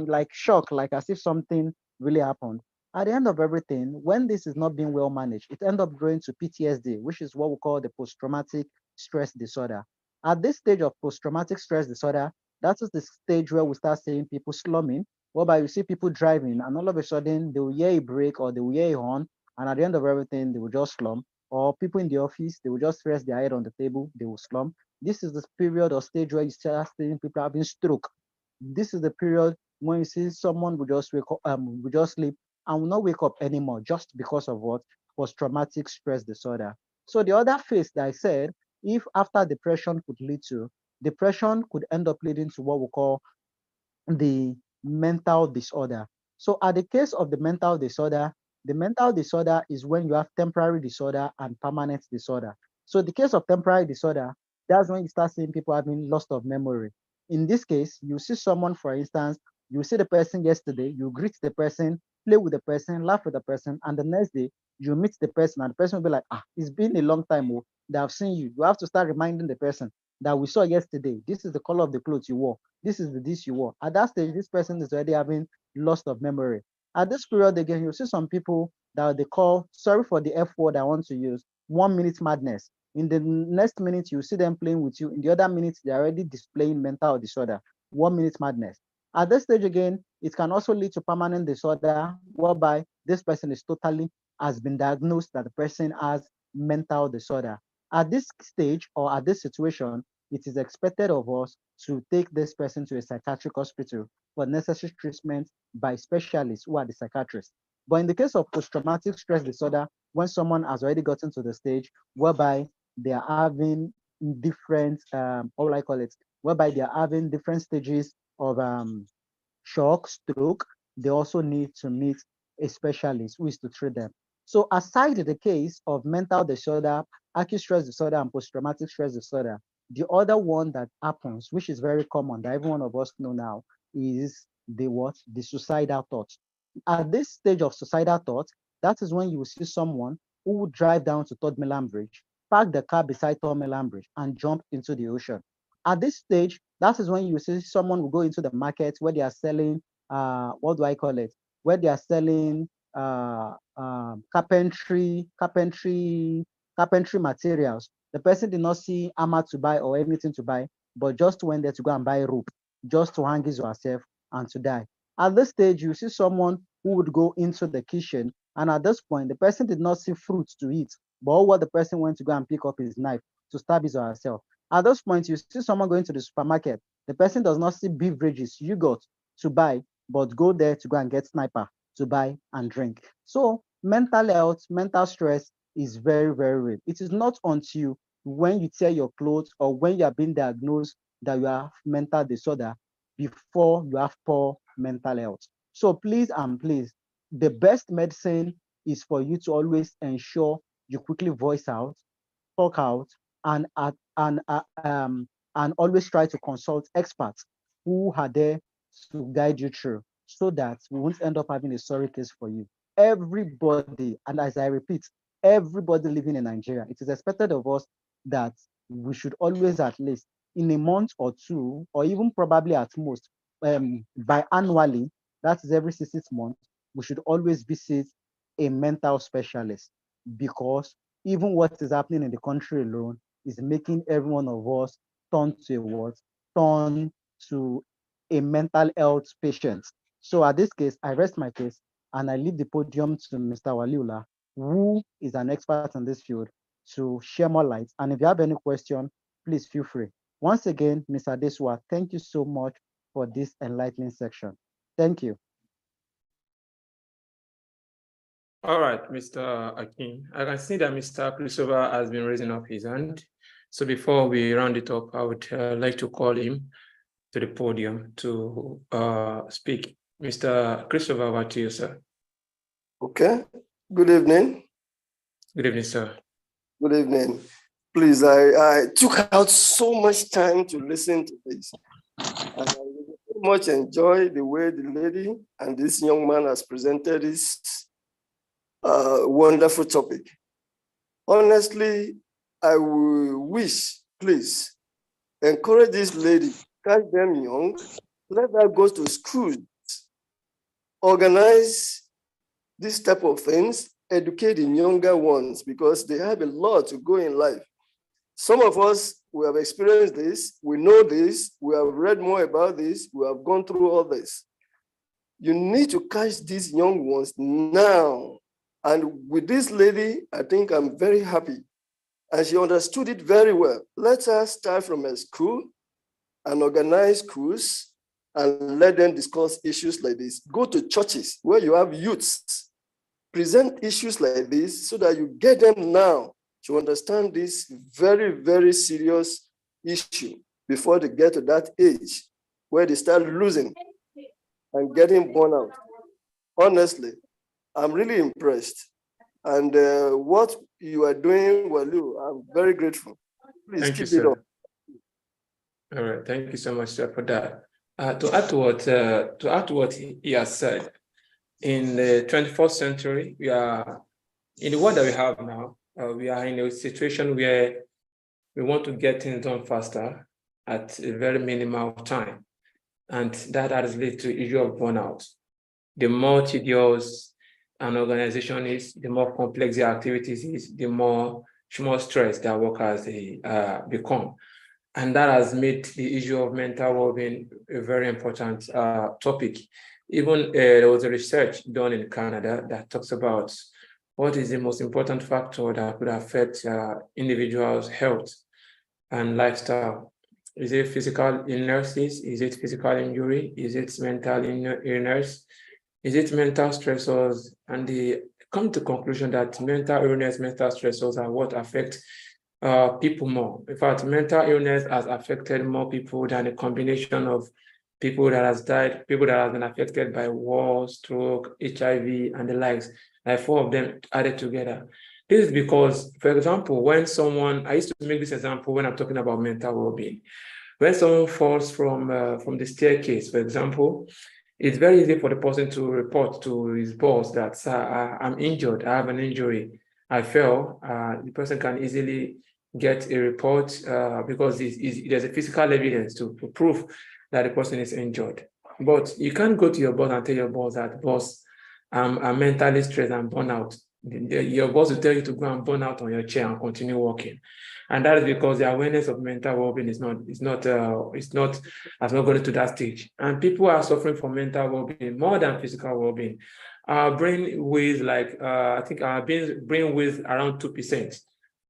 like shock, like as if something really happened. At the end of everything, when this is not being well managed, it ends up growing to PTSD, which is what we call the post-traumatic stress disorder. At this stage of post-traumatic stress disorder, that is the stage where we start seeing people slumming, whereby you see people driving and all of a sudden they will hear a brake or they will hear a horn, and at the end of everything, they will just slump. Or people in the office, they will just rest their head on the table, they will slump. This is the period or stage where you start seeing people having stroke. This is the period when you see someone will just wake up, will just sleep and will not wake up anymore just because of what? Post-traumatic stress disorder. So the other phase that I said, if after depression could lead to, depression could end up leading to what we call the mental disorder. So at the case of the mental disorder is when you have temporary disorder and permanent disorder. So the case of temporary disorder, That's when you start seeing people having loss of memory. In this case, you see someone, for instance, you see the person yesterday, you greet the person, play with the person, laugh with the person, and the next day you meet the person, and the person will be like, it's been a long time that I've seen you. You have to start reminding the person that we saw yesterday. This is the color of the clothes you wore. This is the dish you wore. At that stage, this person is already having loss of memory. At this period, again, you see some people that they call, sorry for the F word I want to use, 1 minute madness. In the next minute, you see them playing with you. In the other minute, they're already displaying mental disorder, 1 minute madness. At this stage again, it can also lead to permanent disorder, whereby this person is totally has been diagnosed that the person has mental disorder. At this stage or at this situation, it is expected of us to take this person to a psychiatric hospital for necessary treatment by specialists who are the psychiatrists. But in the case of post-traumatic stress disorder, when someone has already gotten to the stage whereby they are having different, what will I call it, whereby they are having different stages of shock, stroke, they also need to meet a specialist who is to treat them. So aside the case of mental disorder, acute stress disorder, and post-traumatic stress disorder, the other one that happens, which is very common that every one of us know now, is the what? The suicidal thoughts. At this stage of suicidal thoughts, that is when you will see someone who would drive down to Third Milan Bridge, park the car beside Third Milan Bridge, and jump into the ocean. At this stage, that is when you see someone will go into the market where they are selling, what do I call it? Where they are selling carpentry materials. The person did not see hammer to buy or anything to buy, but just went there to go and buy rope, just to hang his yourself and to die. At this stage, you see someone who would go into the kitchen, and at this point, the person did not see fruits to eat, but all what the person went to go and pick up his knife to stab his or herself. At those points, you see someone going to the supermarket. The person does not see beverages, yogurt to buy, but go there to go and get sniper to buy and drink. So mental health, mental stress is very, very real. It is not until when you tear your clothes or when you are being diagnosed that you have mental disorder before you have poor mental health. So please and please, the best medicine is for you to always ensure you quickly voice out, talk out, and always try to consult experts who are there to guide you through, so that we won't end up having a sorry case for you. Everybody, and as I repeat, everybody living in Nigeria, it is expected of us that we should always, at least in a month or two, or even probably at most biannually, that is every 6 months, we should always visit a mental specialist, because even what is happening in the country alone is making every one of us turn to a what? Turn to a mental health patient. So at this case, I rest my case and I leave the podium to Mr. Waliula, who is an expert in this field, to share more light. And if you have any question, please feel free. Once again, Mr. Deswa, thank you so much for this enlightening section. Thank you. All right, Mr. Akin. I can see that Mr. Christopher has been raising up his hand. So before we round it up, I would like to call him to the podium to speak. Mr. Christopher, over to you, sir. Okay. Good evening. Good evening, sir. Good evening. Please, I took out so much time to listen to this. And I very much enjoy the way the lady and this young man has presented this wonderful topic. Honestly, I will wish, please, encourage this lady, catch them young, let her go to school, organize this type of things, educate the younger ones, because they have a lot to go in life. Some of us, we have experienced this, we know this, we have read more about this, we have gone through all this. You need to catch these young ones now. And with this lady, I think I'm very happy. And she understood it very well. Let her start from a school and organize schools and let them discuss issues like this. Go to churches where you have youths. Present issues like this so that you get them now to understand this very, very serious issue before they get to that age where they start losing and getting burnt out. Honestly, I'm really impressed. And what you are doing, Walu, I'm very grateful. Please keep it up. All right, thank you so much, sir, for that. To add to what he has said, in the 21st century, we are in the world that we have now. We are in a situation where we want to get things done faster at a very minimal time, and that has led to issue of burnout. The more tedious an organization is, the more complex the activities is, the more stress that workers become. And that has made the issue of mental well-being a very important topic. Even there was a research done in Canada that talks about what is the most important factor that could affect individuals' health and lifestyle. Is it physical illnesses? Is it physical injury? Is it mental illness? Is it mental stressors? And they come to the conclusion that mental illness, mental stressors are what affect people more. In fact, mental illness has affected more people than a combination of people that has died, people that have been affected by war, stroke, HIV, and the likes, like 4 of them added together. This is because, for example, when someone, I used to make this example when I'm talking about mental well-being. When someone falls from the staircase, for example, it's very easy for the person to report to his boss that, sir, I'm injured, I have an injury, I fell. The person can easily get a report because there's a physical evidence to prove that the person is injured. But you can't go to your boss and tell your boss that, boss, I'm mentally stressed and burn out. Your boss will tell you to go and burn out on your chair and continue working. And that is because the awareness of mental well-being has not gotten to that stage. And people are suffering from mental well-being more than physical well-being. Our brain weighs I think our brain weighs around 2%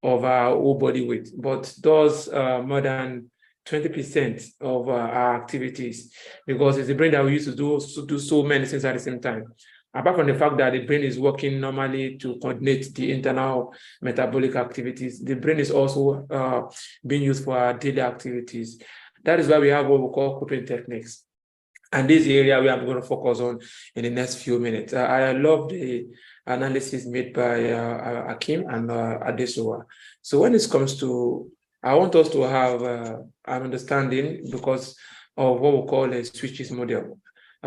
of our whole body weight, but does more than 20% of our activities, because it's the brain that we use to do so many things at the same time. Apart from the fact that the brain is working normally to coordinate the internal metabolic activities, the brain is also being used for our daily activities. That is why we have what we call coping techniques. And this area we are going to focus on in the next few minutes. I love the analysis made by Akim and Adesowa. So when it comes to, I want us to have an understanding because of what we call a switches model.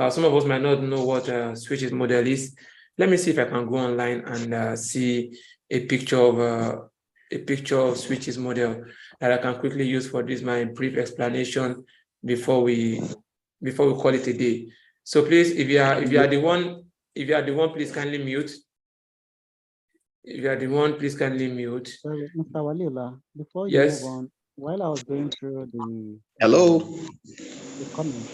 Some of us might not know what a switches model is. Let me see if I can go online and see a picture of switches model that I can quickly use for this my brief explanation before we call it a day. So please, if you are the one, please kindly mute. If you are the one, please kindly mute. Sorry, Mr. Walila, before you Yes. move on, while I was going through the comment.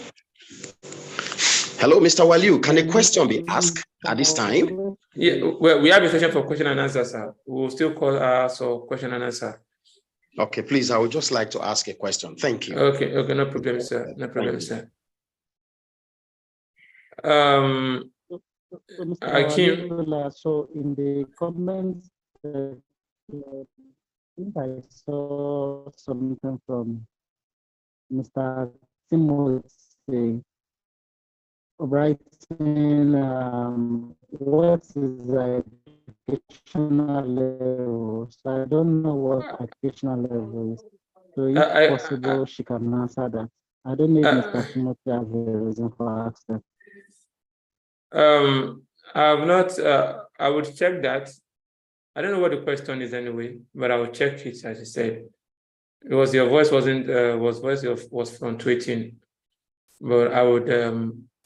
Hello, Mr. Waliu. Can a question be asked at this time? Yeah, well, we have a session for question and answer, sir. We will still call so question and answer. Okay, please. I would just like to ask a question. Thank you. Okay, no problem, sir. No problem, sir. Akim. So in the comments, I think I saw something from Mr. Timothy writing what is educational level. So I don't know what educational level is. So if possible, she can answer that. I don't know if Mr. Timothy has a reason for asking. I've not. I would check that. I don't know what the question is anyway, but I will check it as you said. Because your voice was fluctuating, but I would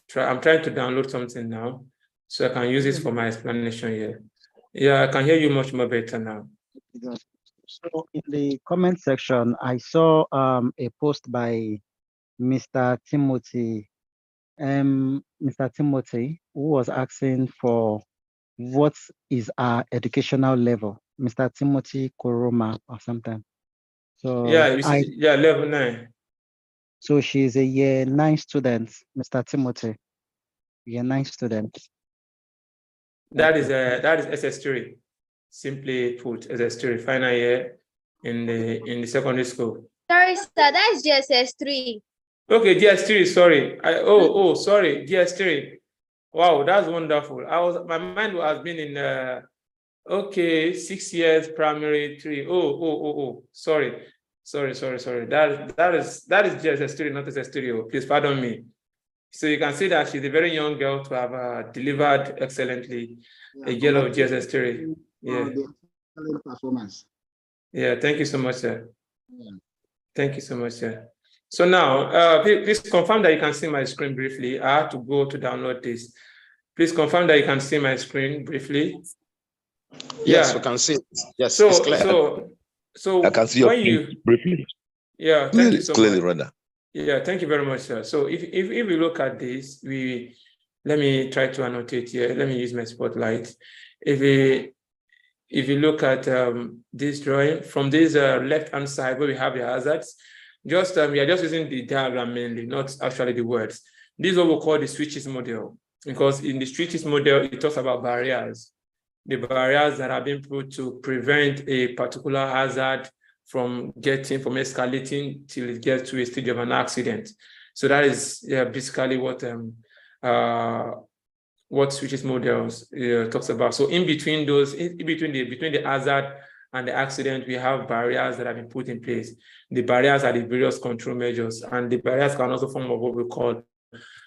try. I'm trying to download something now, so I can use this for my explanation here. Yeah, I can hear you much more better now. So in the comment section, I saw a post by Mr. Timothy. Mr. Timothy, who was asking for what is our educational level, Mr. Timothy Koroma or something. So yeah, level 9. So she's a year 9 student, Mr. Timothy, year 9 student. That is SS3, simply put, SS3, final year in the secondary school. Sorry, sir, that's GSS3. Okay, GS3, sorry. Sorry, GS3. Wow, that's wonderful. My mind has been in 6 years primary 3. Sorry. Sorry. That is just a studio, not as a studio. Please pardon me. So you can see that she's a very young girl to have delivered excellently a girl of GSS theory. Yeah. The excellent performance. Yeah, thank you so much, sir. Yeah. Thank you so much, sir. So now, please confirm that you can see my screen briefly. I have to go to download this. Please confirm that you can see my screen briefly. Yes, we can see it. Yes, So, it's clear. So I can see your when screen briefly. Yeah, thank you so Clearly, much. rather. Yeah, thank you very much, sir. So if we look at this, let me try to annotate here. Let me use my spotlight. If you look at this drawing from this left-hand side where we have the hazards, we are just using the diagram mainly, not actually the words. This is what we call the switches model, because in the switches model, it talks about barriers, the barriers that have been put to prevent a particular hazard from escalating till it gets to a stage of an accident. So that is basically what switches models talks about. So in between the hazard and the accident, we have barriers that have been put in place. The barriers are the various control measures, and the barriers can also form of what we call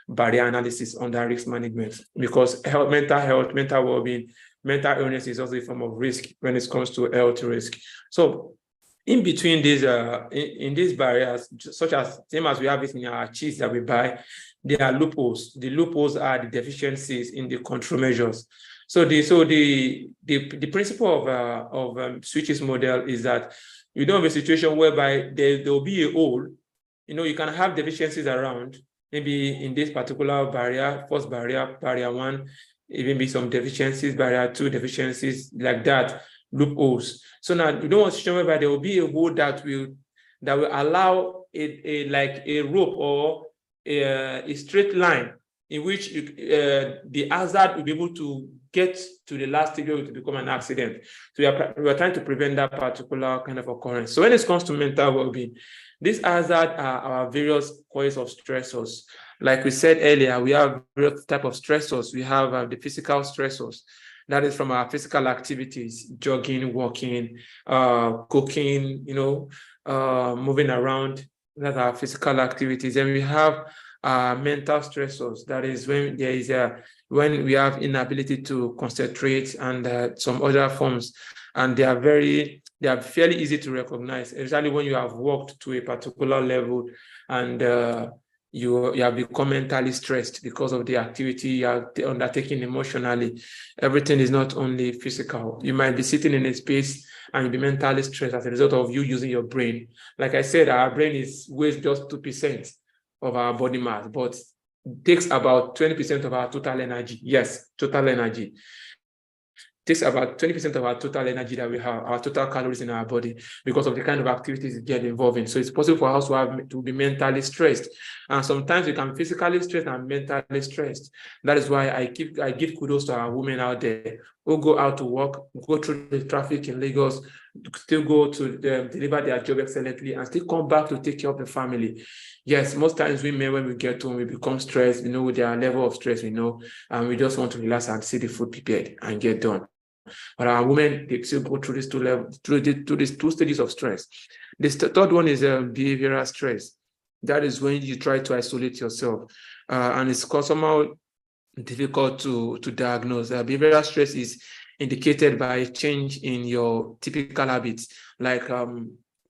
barrier analysis under risk management, because mental health, mental well-being, mental illness is also a form of risk when it comes to health risk. So in between these, in these barriers, such as same as we have it in our cheese that we buy, there are loopholes. The loopholes are the deficiencies in the control measures. So the principle of switches model is that you don't have a situation whereby there will be a hole. You can have deficiencies around, maybe in this particular barrier, first barrier, barrier 1, even be some deficiencies, barrier 2 deficiencies, like that, loopholes. So now you don't want a situation whereby there will be a hole that will allow a rope or a straight line in which the hazard will be able to get to the last stage where it will become an accident. So we are trying to prevent that particular kind of occurrence. So when it comes to mental well-being, these hazards are our various causes of stressors. Like we said earlier, we have various types of stressors. We have the physical stressors. That is from our physical activities, jogging, walking, cooking, moving around. That's our physical activities. And we have mental stressors. That is when there is when we have inability to concentrate and some other forms. And they are fairly easy to recognize, especially when you have worked to a particular level and you have become mentally stressed because of the activity you are undertaking emotionally. Everything is not only physical. You might be sitting in a space and you'll be mentally stressed as a result of you using your brain. Like I said, our brain weighs just 2% of our body mass, but takes about 20% of our total energy. Yes, total energy. Takes about 20% of our total energy that we have, our total calories in our body, because of the kind of activities it get involved in. So it's possible for us to be mentally stressed. And sometimes we can be physically stressed and mentally stressed. That is why I give kudos to our women out there who go out to work, go through the traffic in Lagos, still go to deliver their job excellently, and still come back to take care of the family. Yes, most times women, when we get home, we become stressed, with their level of stress, and we just want to relax and see the food prepared and get done. But our women, they still go through these two stages of stress. The third one is behavioral stress. That is when you try to isolate yourself, and it's somehow difficult to diagnose. Behavioral stress is indicated by a change in your typical habits. Like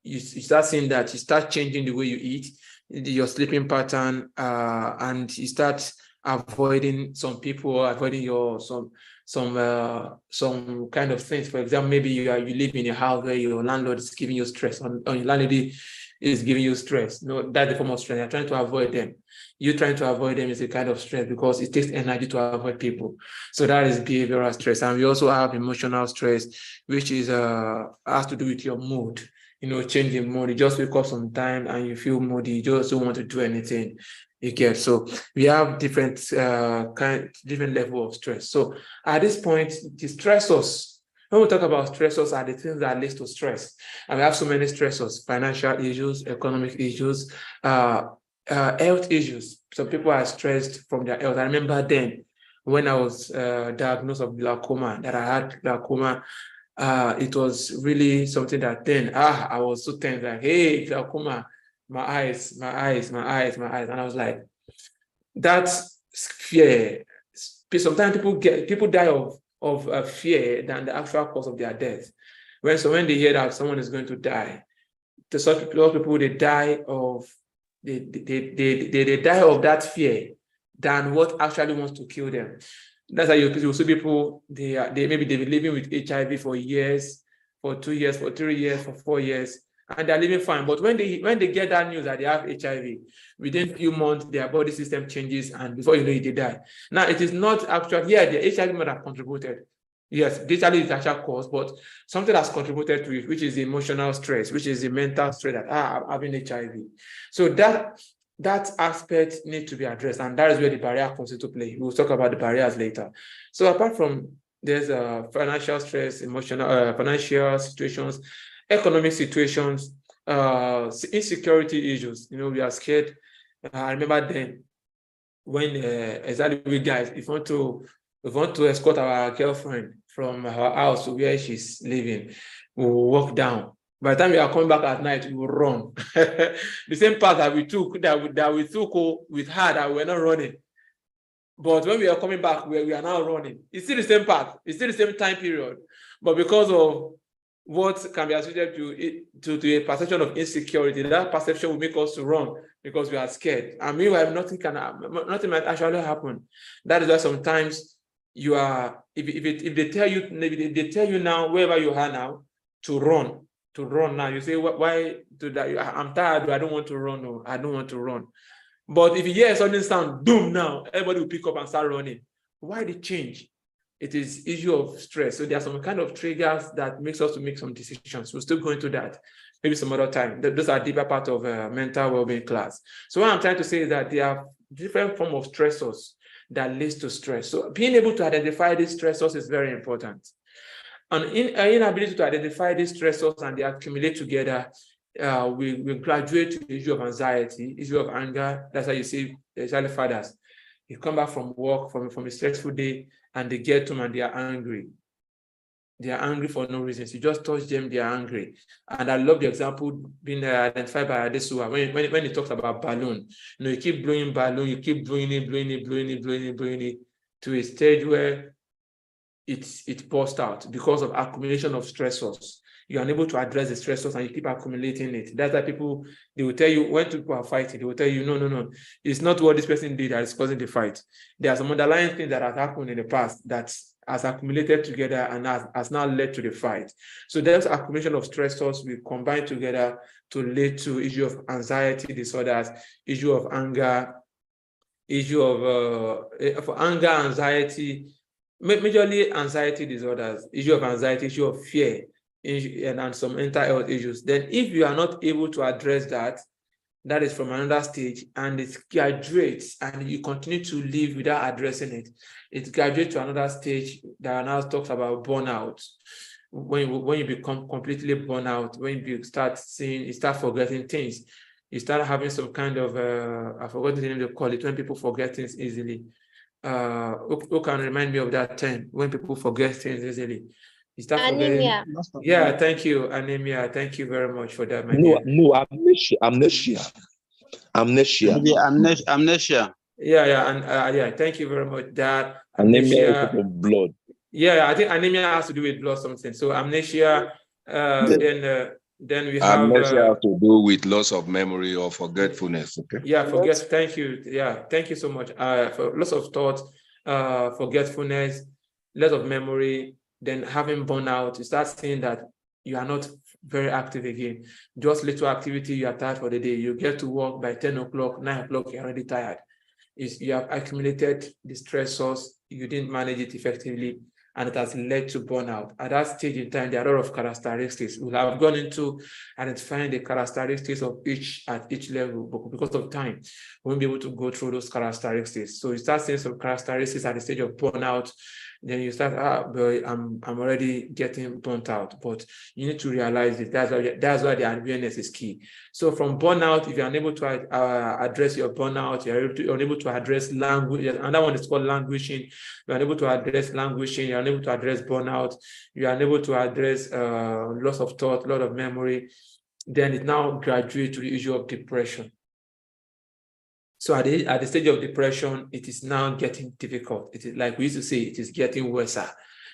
you start seeing that you start changing the way you eat, your sleeping pattern, and you start avoiding some people, avoiding some kind of things. For example, maybe you live in a house where your landlord is giving you stress, or your landlady is giving you stress. That's the form of stress. You're trying to avoid them. You trying to avoid them is a kind of stress because it takes energy to avoid people. So that is behavioral stress. And we also have emotional stress, which is has to do with your mood. Changing mood. You just wake up sometime and you feel moody. You just don't want to do anything. You get. So we have different level of stress. So at this point, the stressors, when we talk about stressors, are the things that lead to stress. And we have so many stressors: financial issues, economic issues, health issues. Some people are stressed from their health. I remember then when I was diagnosed with glaucoma, that I had glaucoma. it was really something that then I was so tense, like, hey, glaucoma, my eyes. And I was like, that's fear. Sometimes people die of fear than the actual cause of their death. When they hear that someone is going to die, a lot of people they die of that fear than what actually wants to kill them. That's why you see people, they've been living with HIV for years, for 2 years, for 3 years, for 4 years, and they're living fine. But when they get that news that they have HIV, within a few months, their body system changes, and before you know it, they die. Now, it is not actually, the HIV might have contributed. Yes, digitally is the actual cause, but something that's contributed to it, which is the emotional stress, which is the mental stress that I'm having HIV. So that aspect needs to be addressed, and that is where the barrier comes into play. We'll talk about the barriers later. So apart from there's financial stress, emotional, financial situations, economic situations, insecurity issues. We are scared. I remember then when exactly we guys, if we want to escort our girlfriend from her house to where she's living, we'll walk down. By the time we are coming back at night, we will run. The same path that we took with her, that we're not running. But when we are coming back, we are now running. It's still the same path. It's still the same time period. But because of what can be associated to a perception of insecurity, that perception will make us to run because we are scared. And meanwhile, nothing might actually happen. That is why sometimes you are, if they tell you, maybe they tell you now, wherever you are now, to run now. You say, why do that? I'm tired. I don't want to run. No, I don't want to run. But if you hear a sudden sound, boom, now everybody will pick up and start running. Why the change? It is issue of stress. So there are some kind of triggers that makes us to make some decisions. We'll still go into that maybe some other time. Those are deeper part of mental well-being class. So what I'm trying to say is that there are different forms of stressors that leads to stress. So being able to identify these stressors is very important. And inability to identify these stressors and they accumulate together, we graduate to the issue of anxiety, issue of anger. That's how you see especially fathers. You come back from work, from a stressful day, and they get home and they are angry. They are angry for no reason. You just touch them, they are angry. And I love the example being identified by Adesua when he talks about balloon. You keep blowing balloon, you keep blowing it to a stage where it bursts out because of accumulation of stressors. You're unable to address the stressors and you keep accumulating it. That's why they will tell you, when people are fighting, they will tell you, no, it's not what this person did that is causing the fight. There are some underlying things that have happened in the past that has accumulated together and has now led to the fight. So there's accumulation of stressors we combine together to lead to issue of anxiety disorders, issue of anger, issue of anger, anxiety, majorly anxiety disorders, issue of anxiety, issue of fear, and some mental health issues. Then if you are not able to address that is from another stage, and it graduates and you continue to live without addressing it, it graduates to another stage that now talks about burnout. When you become completely burnout, when you start forgetting things, you start having some kind of, I forgot the name they call it, when people forget things easily. Who can remind me of that term when people forget things easily? Anemia. Yeah, thank you, anemia. Thank you very much for that, my dear. Amnesia. Yeah, thank you very much. That anemia of blood. Yeah, I think anemia has to do with blood something. So amnesia, then we have amnesia has to do with loss of memory or forgetfulness. Okay. Yeah, thank you. Yeah, thank you so much. For loss of thought, forgetfulness, loss of memory, then having burnout, you start seeing that you are not very active again. Just little activity, you are tired for the day. You get to work by 10 o'clock, 9 o'clock, you're already tired. You have accumulated the stressors, you didn't manage it effectively, and it has led to burnout. At that stage in time, there are a lot of characteristics. We'll have gone into identifying the characteristics of at each level, but because of time, we won't be able to go through those characteristics. So you start seeing some characteristics at the stage of burnout, then you start, but I'm already getting burnt out. But you need to realize it. That's why the awareness is key. So from burnout, if you're unable to address your burnout, you're unable to address language. Another one is called languishing. You're unable to address languishing. You're unable to address burnout. You are unable to address loss of thought, loss of memory. Then it now graduates to the issue of depression. So at the stage of depression, it is now getting difficult. It is like we used to say, it is getting worse. It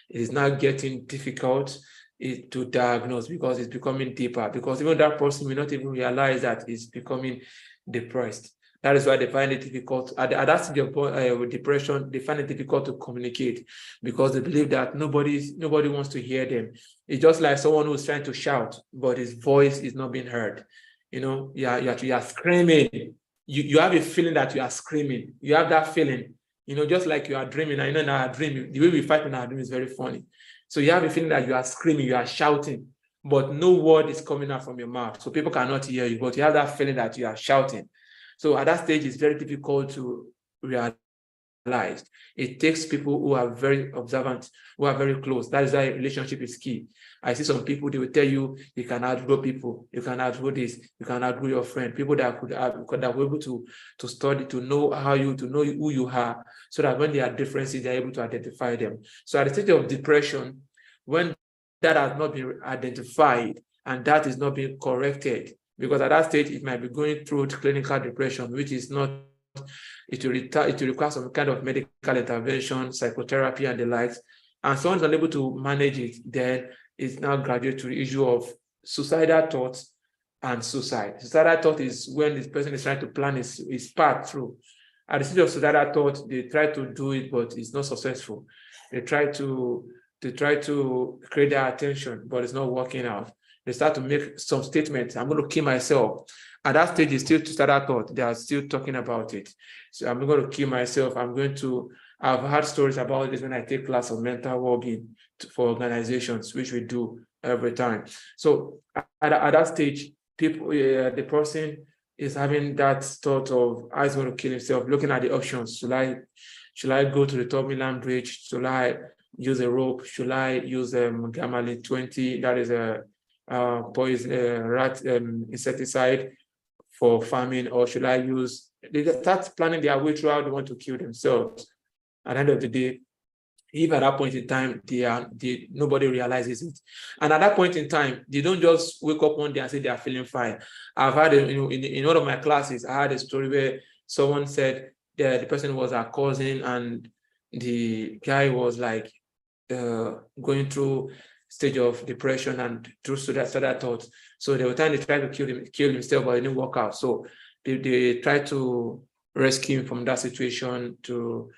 is now getting difficult to diagnose because it's becoming deeper. Because even that person may not even realize that it's becoming depressed. That is why they find it difficult. At that stage of depression, they find it difficult to communicate because they believe that nobody wants to hear them. It's just like someone who's trying to shout, but his voice is not being heard. You are screaming. You have a feeling that you are screaming. You have that feeling, just like you are dreaming. I know in our dream, the way we fight in our dream is very funny. So you have a feeling that you are screaming, you are shouting, but no word is coming out from your mouth. So people cannot hear you, but you have that feeling that you are shouting. So at that stage, it's very difficult to realize. It takes people who are very observant, who are very close. That is why relationship is key. I see some people, they will tell you can outgrow people, you can outgrow this, you can outgrow your friend, people that are able to study, to know who you are, so that when there are differences, they're able to identify them. So at the stage of depression, when that has not been identified and that is not being corrected, because at that stage, it might be going through clinical depression, which is not. It will require some kind of medical intervention, psychotherapy, and the likes. And someone's unable to manage it, then it's now graduate to the issue of suicidal thoughts and suicide. Suicidal thought is when this person is trying to plan his path through. At the stage of suicidal thought, they try to do it, but it's not successful. They try to create their attention, but it's not working out. They start to make some statements. I'm going to kill myself. At that stage, it's still suicidal thought. They are still talking about it. So I'm going to kill myself. I've had stories about this when I take class on mental well-being for organizations, which we do every time. So at that stage, the person is having that thought of, I was going to kill himself, looking at the options. Should I go to the Third Mainland Bridge? Should I use a rope? Should I use Gamalin 20? That is a poison rat insecticide for farming, or should I use? They start planning their way through how they want to kill themselves. At the end of the day, if at that point in time nobody realizes it, and at that point in time, they don't just wake up one day and say they are feeling fine. I've had in one of my classes, I had a story where someone said the person was a cousin, and the guy was like going through stage of depression and through suicidal thoughts. So they were trying to kill himself, but it didn't work out. So they tried to rescue him from that situation, to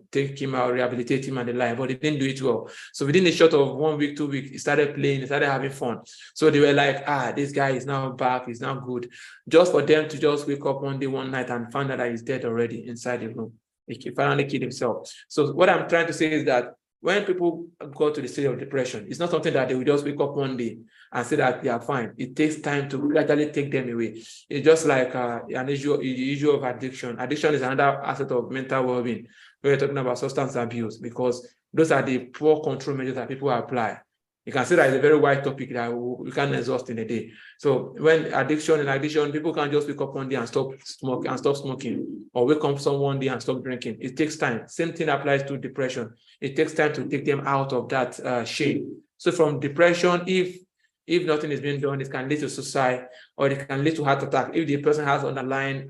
take him out, rehabilitate him and the like, but they didn't do it well. So within a short of 1 week, 2 weeks, he started playing, he started having fun. So they were like, this guy is now back, he's now good. Just for them to just wake up one day, one night and find out that he's dead already inside the room. He finally killed himself. So what I'm trying to say is that when people go to the state of depression, it's not something that they will just wake up one day and say that they are fine. It takes time to gradually take them away. It's just like an issue of addiction. Addiction is another aspect of mental well-being. We're talking about substance abuse, because those are the poor control measures that people apply. You can see that it's a very wide topic that we can't exhaust in a day. So when addiction, people can't just wake up one day and stop smoking, or wake up one day and stop drinking. It takes time. Same thing applies to depression. It takes time to take them out of that shame. So from depression, if nothing is being done, it can lead to suicide, or it can lead to heart attack. If the person has underlying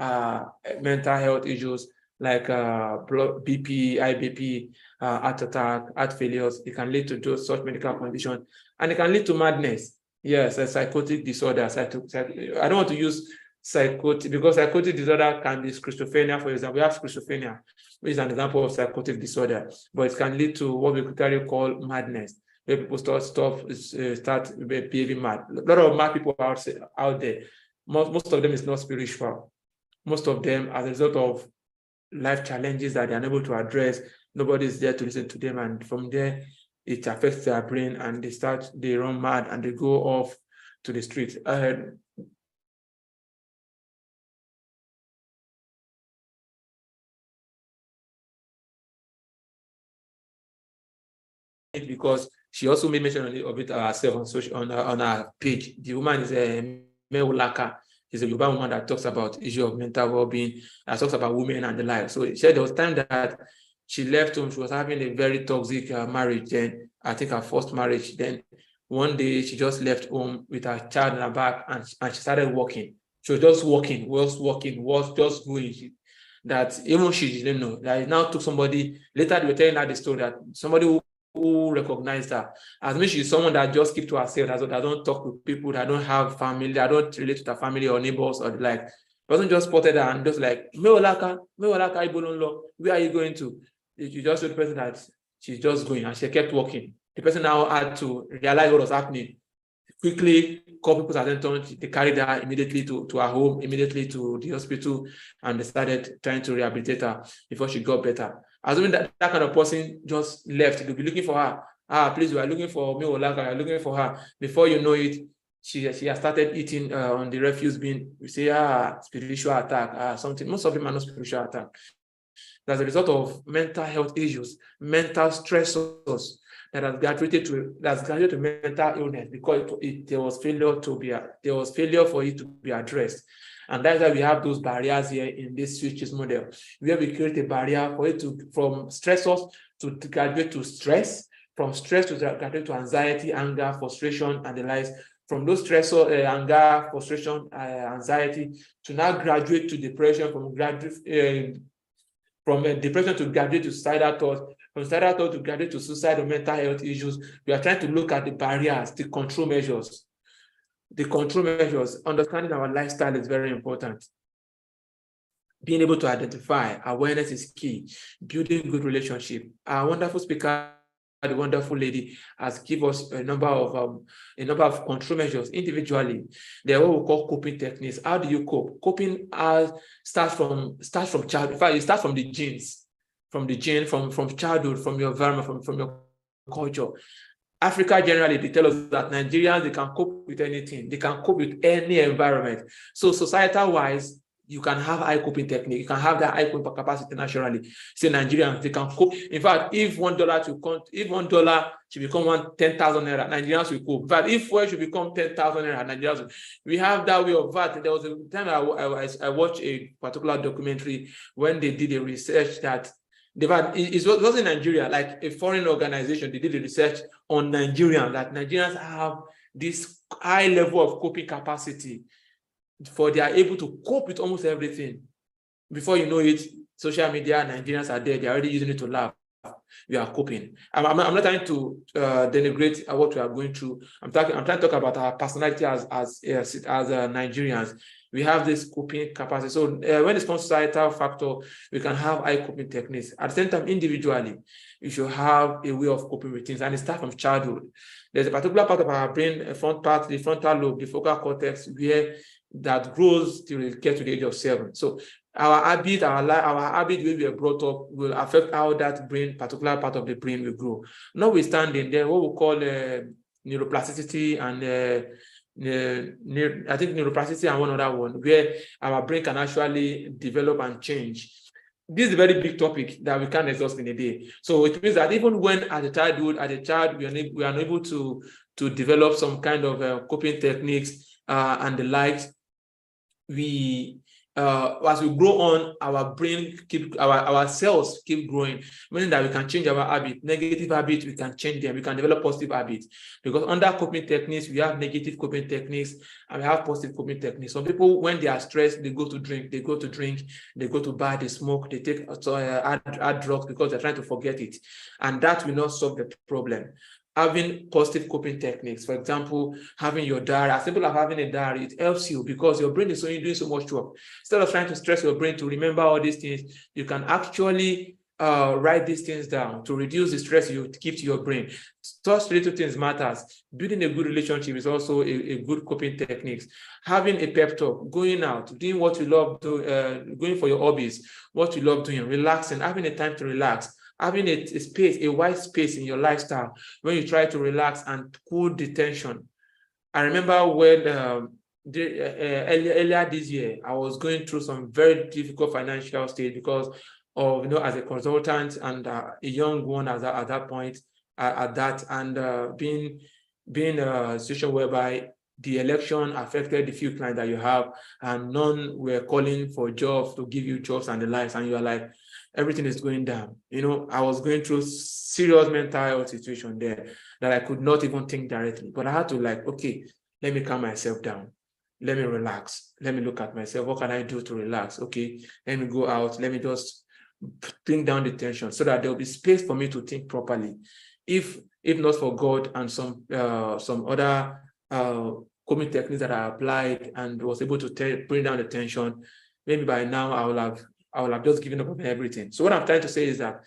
mental health issues like BP, IBP, heart attack, heart failures, it can lead to such medical condition, and it can lead to madness. Yes, a psychotic disorder. I don't want to use psychotic, because psychotic disorder can be schizophrenia, for example. We have schizophrenia, which is an example of psychotic disorder, but it can lead to what we literally call madness, where people start behaving mad. A lot of mad people are out there. Most of them is not spiritual. Most of them, as a result of life challenges that they're unable to address, nobody's there to listen to them, and from there it affects their brain, and they run mad and they go off to the street. it because she also made mention of it herself on social on her page. The woman is a Meolaka. She's a Yoruba woman that talks about issue of mental well-being, that talks about women and the like. So she said there was time that she left home. She was having a very toxic marriage. Then I think her first marriage. Then one day she just left home with her child in her back, and she started walking. She was just walking, was just going. That even she didn't know. That it now took somebody. Later they were telling her the story that somebody who recognized her as me. She's someone that just keep to herself, that don't talk with people, that don't have family, that don't relate to her family or neighbors or the like. It wasn't just spotted her and just like, Meolaka, Ibolonlo, where are you going to? You just told the person that she's just going, and she kept walking. The person now had to realize what was happening. Quickly call people's attention. They carried her immediately to her home, immediately to the hospital, and they started trying to rehabilitate her before she got better. Assuming that kind of person just left, they'll be looking for her. Please, we are looking for Meolaka, we are looking for her. Before you know it, she has started eating on the refuse bin. We say, spiritual attack, something. Most of them are not spiritual attack. As a result of mental health issues, mental stressors that has graduated to mental illness because there was failure for it to be addressed. And that's why we have those barriers here in this switches model, where we create a barrier for it to, from stressors to graduate to stress, from stress to graduate to anxiety, anger, frustration, and the likes. From those stressors, anger, frustration, anxiety, to now graduate to depression, from depression to graduate to suicidal thoughts, from suicidal thoughts to graduate to suicide or mental health issues. We are trying to look at the barriers, the control measures. The control measures, understanding our lifestyle is very important. Being able to identify, awareness is key. Building good relationship. Our wonderful speaker, the wonderful lady, has given us a number of control measures individually. They're what we call coping techniques. How do you cope? Coping starts from childhood. In fact, it starts from the genes, from childhood, from your environment, from your culture. Africa generally, they tell us that Nigerians, they can cope with anything. They can cope with any environment. So societal-wise, you can have high coping technique. You can have that high coping capacity naturally. Say Nigerians, they can cope. In fact, if $1 should become 10,000 naira, Nigerians will cope. In fact, if fuel should become 10,000 naira, Nigerians will. We have that way of that. There was a time I watched a particular documentary when they did a research that it wasn't Nigeria, like a foreign organization. They did a research on Nigerians, that Nigerians have this high level of coping capacity, for they are able to cope with almost everything. Before you know it, social media, Nigerians are there. They're already using it to laugh. We are coping. I'm not trying to denigrate what we are going through. I'm trying to talk about our personality as Nigerians. We have this coping capacity. So when it's comes to societal factor, we can have high coping techniques. At the same time, individually, you should have a way of coping with things, and it starts from childhood. There's a particular part of our brain, the frontal lobe, the focal cortex, where that grows till it gets to the age of 7. So our habit, the way we are brought up, will affect how that particular part of the brain will grow. Notwithstanding, there what we call neuroplasticity and I think neuroplasticity and one other one, where our brain can actually develop and change. This is a very big topic that we can't exhaust in a day. So it means that even when as a child, we are unable to develop some kind of coping techniques and the likes, as we grow on, our brain our cells keep growing, meaning that we can change our habit. Negative habits, we can change them. We can develop positive habits, because under coping techniques, we have negative coping techniques and we have positive coping techniques. Some people, when they are stressed, they go to drink, they go to bar, they smoke, they take hard drugs because they're trying to forget it, and that will not solve the problem. Having positive coping techniques, for example, having your diary, as simple as having a diary, it helps you because your brain is doing so much work. Instead of trying to stress your brain to remember all these things, you can actually write these things down to reduce the stress you keep to your brain. Such little things matters. Building a good relationship is also a good coping technique. Having a pep talk, going out, doing what you love, going for your hobbies, what you love doing, relaxing, having a time to relax. Having a wide space in your lifestyle when you try to relax and cool the tension. I remember when earlier this year, I was going through some very difficult financial stage because of, as a consultant and a young one at that point, at that, and being a situation whereby the election affected the few clients that you have, and none were calling for jobs to give you jobs and the likes, and you are like, everything is going down. I was going through serious mental health situation there that I could not even think directly, but I had to okay, let me calm myself down. Let me relax. Let me look at myself. What can I do to relax? Okay, let me go out. Let me just bring down the tension so that there will be space for me to think properly. If not for God and some other coping techniques that I applied and was able to bring down the tension, maybe by now I will have just given up on everything. So what I'm trying to say is that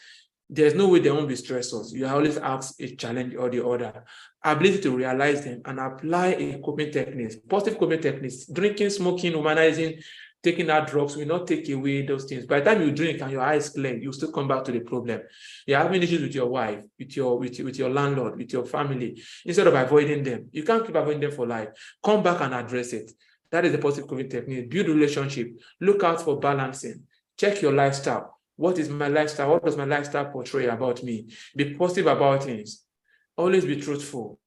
there's no way there won't be stressors. You always ask a challenge or the other. Ability to realize them and apply a coping techniques, positive coping techniques. Drinking, smoking, womanizing, taking out drugs will not take away those things. By the time you drink and your eyes clear, you still come back to the problem. You're having issues with your wife, with your landlord, with your family. Instead of avoiding them, you can't keep avoiding them for life. Come back and address it. That is the positive coping technique. Build relationship. Look out for balancing. Check your lifestyle. What is my lifestyle? What does my lifestyle portray about me? Be positive about things. Always be truthful.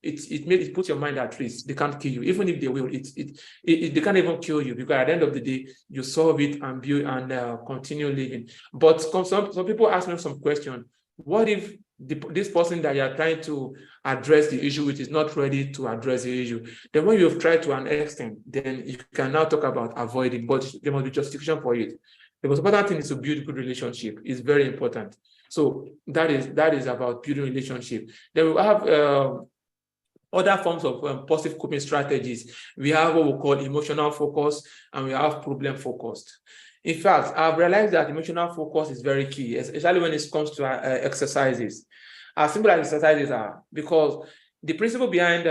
It puts your mind at risk. They can't kill you, even if they will. They can't even kill you, because at the end of the day, you solve it and build and continue living. But some people ask me some question. What if this person that you are trying to address the issue with is not ready to address the issue? Then when you've tried to an extent, then you can now talk about avoiding, but there must be justification for it. The most important thing is to build good relationship. It's very important. So that is about building relationship. Then we have other forms of positive coping strategies. We have what we call emotional focus, and we have problem focused. In fact, I've realized that emotional focus is very key, especially when it comes to exercises. As simple as exercises are, because the principle behind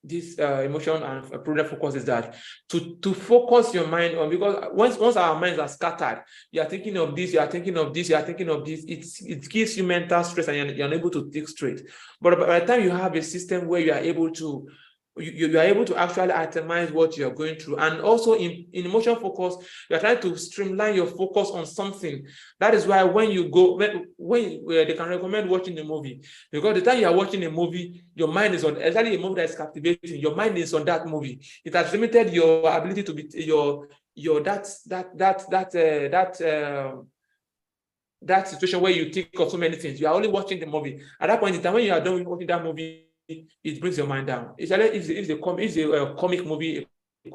this emotion and problem focus is that to focus your mind on, because once our minds are scattered, you are thinking of this, you are thinking of this, you are thinking of this, it gives you mental stress and you're unable to think straight. But by the time you have a system where you are able to actually itemize what you're going through, and also in emotion focus, you're trying to streamline your focus on something. That is why when you go, when they can recommend watching a movie, because the time you are watching a movie, your mind is on, especially a movie that is captivating, your mind is on that movie. It has limited your ability to be that situation where you think of so many things. You are only watching the movie. At that point in time, when you are done watching that movie, it brings your mind down. It's a comic movie, a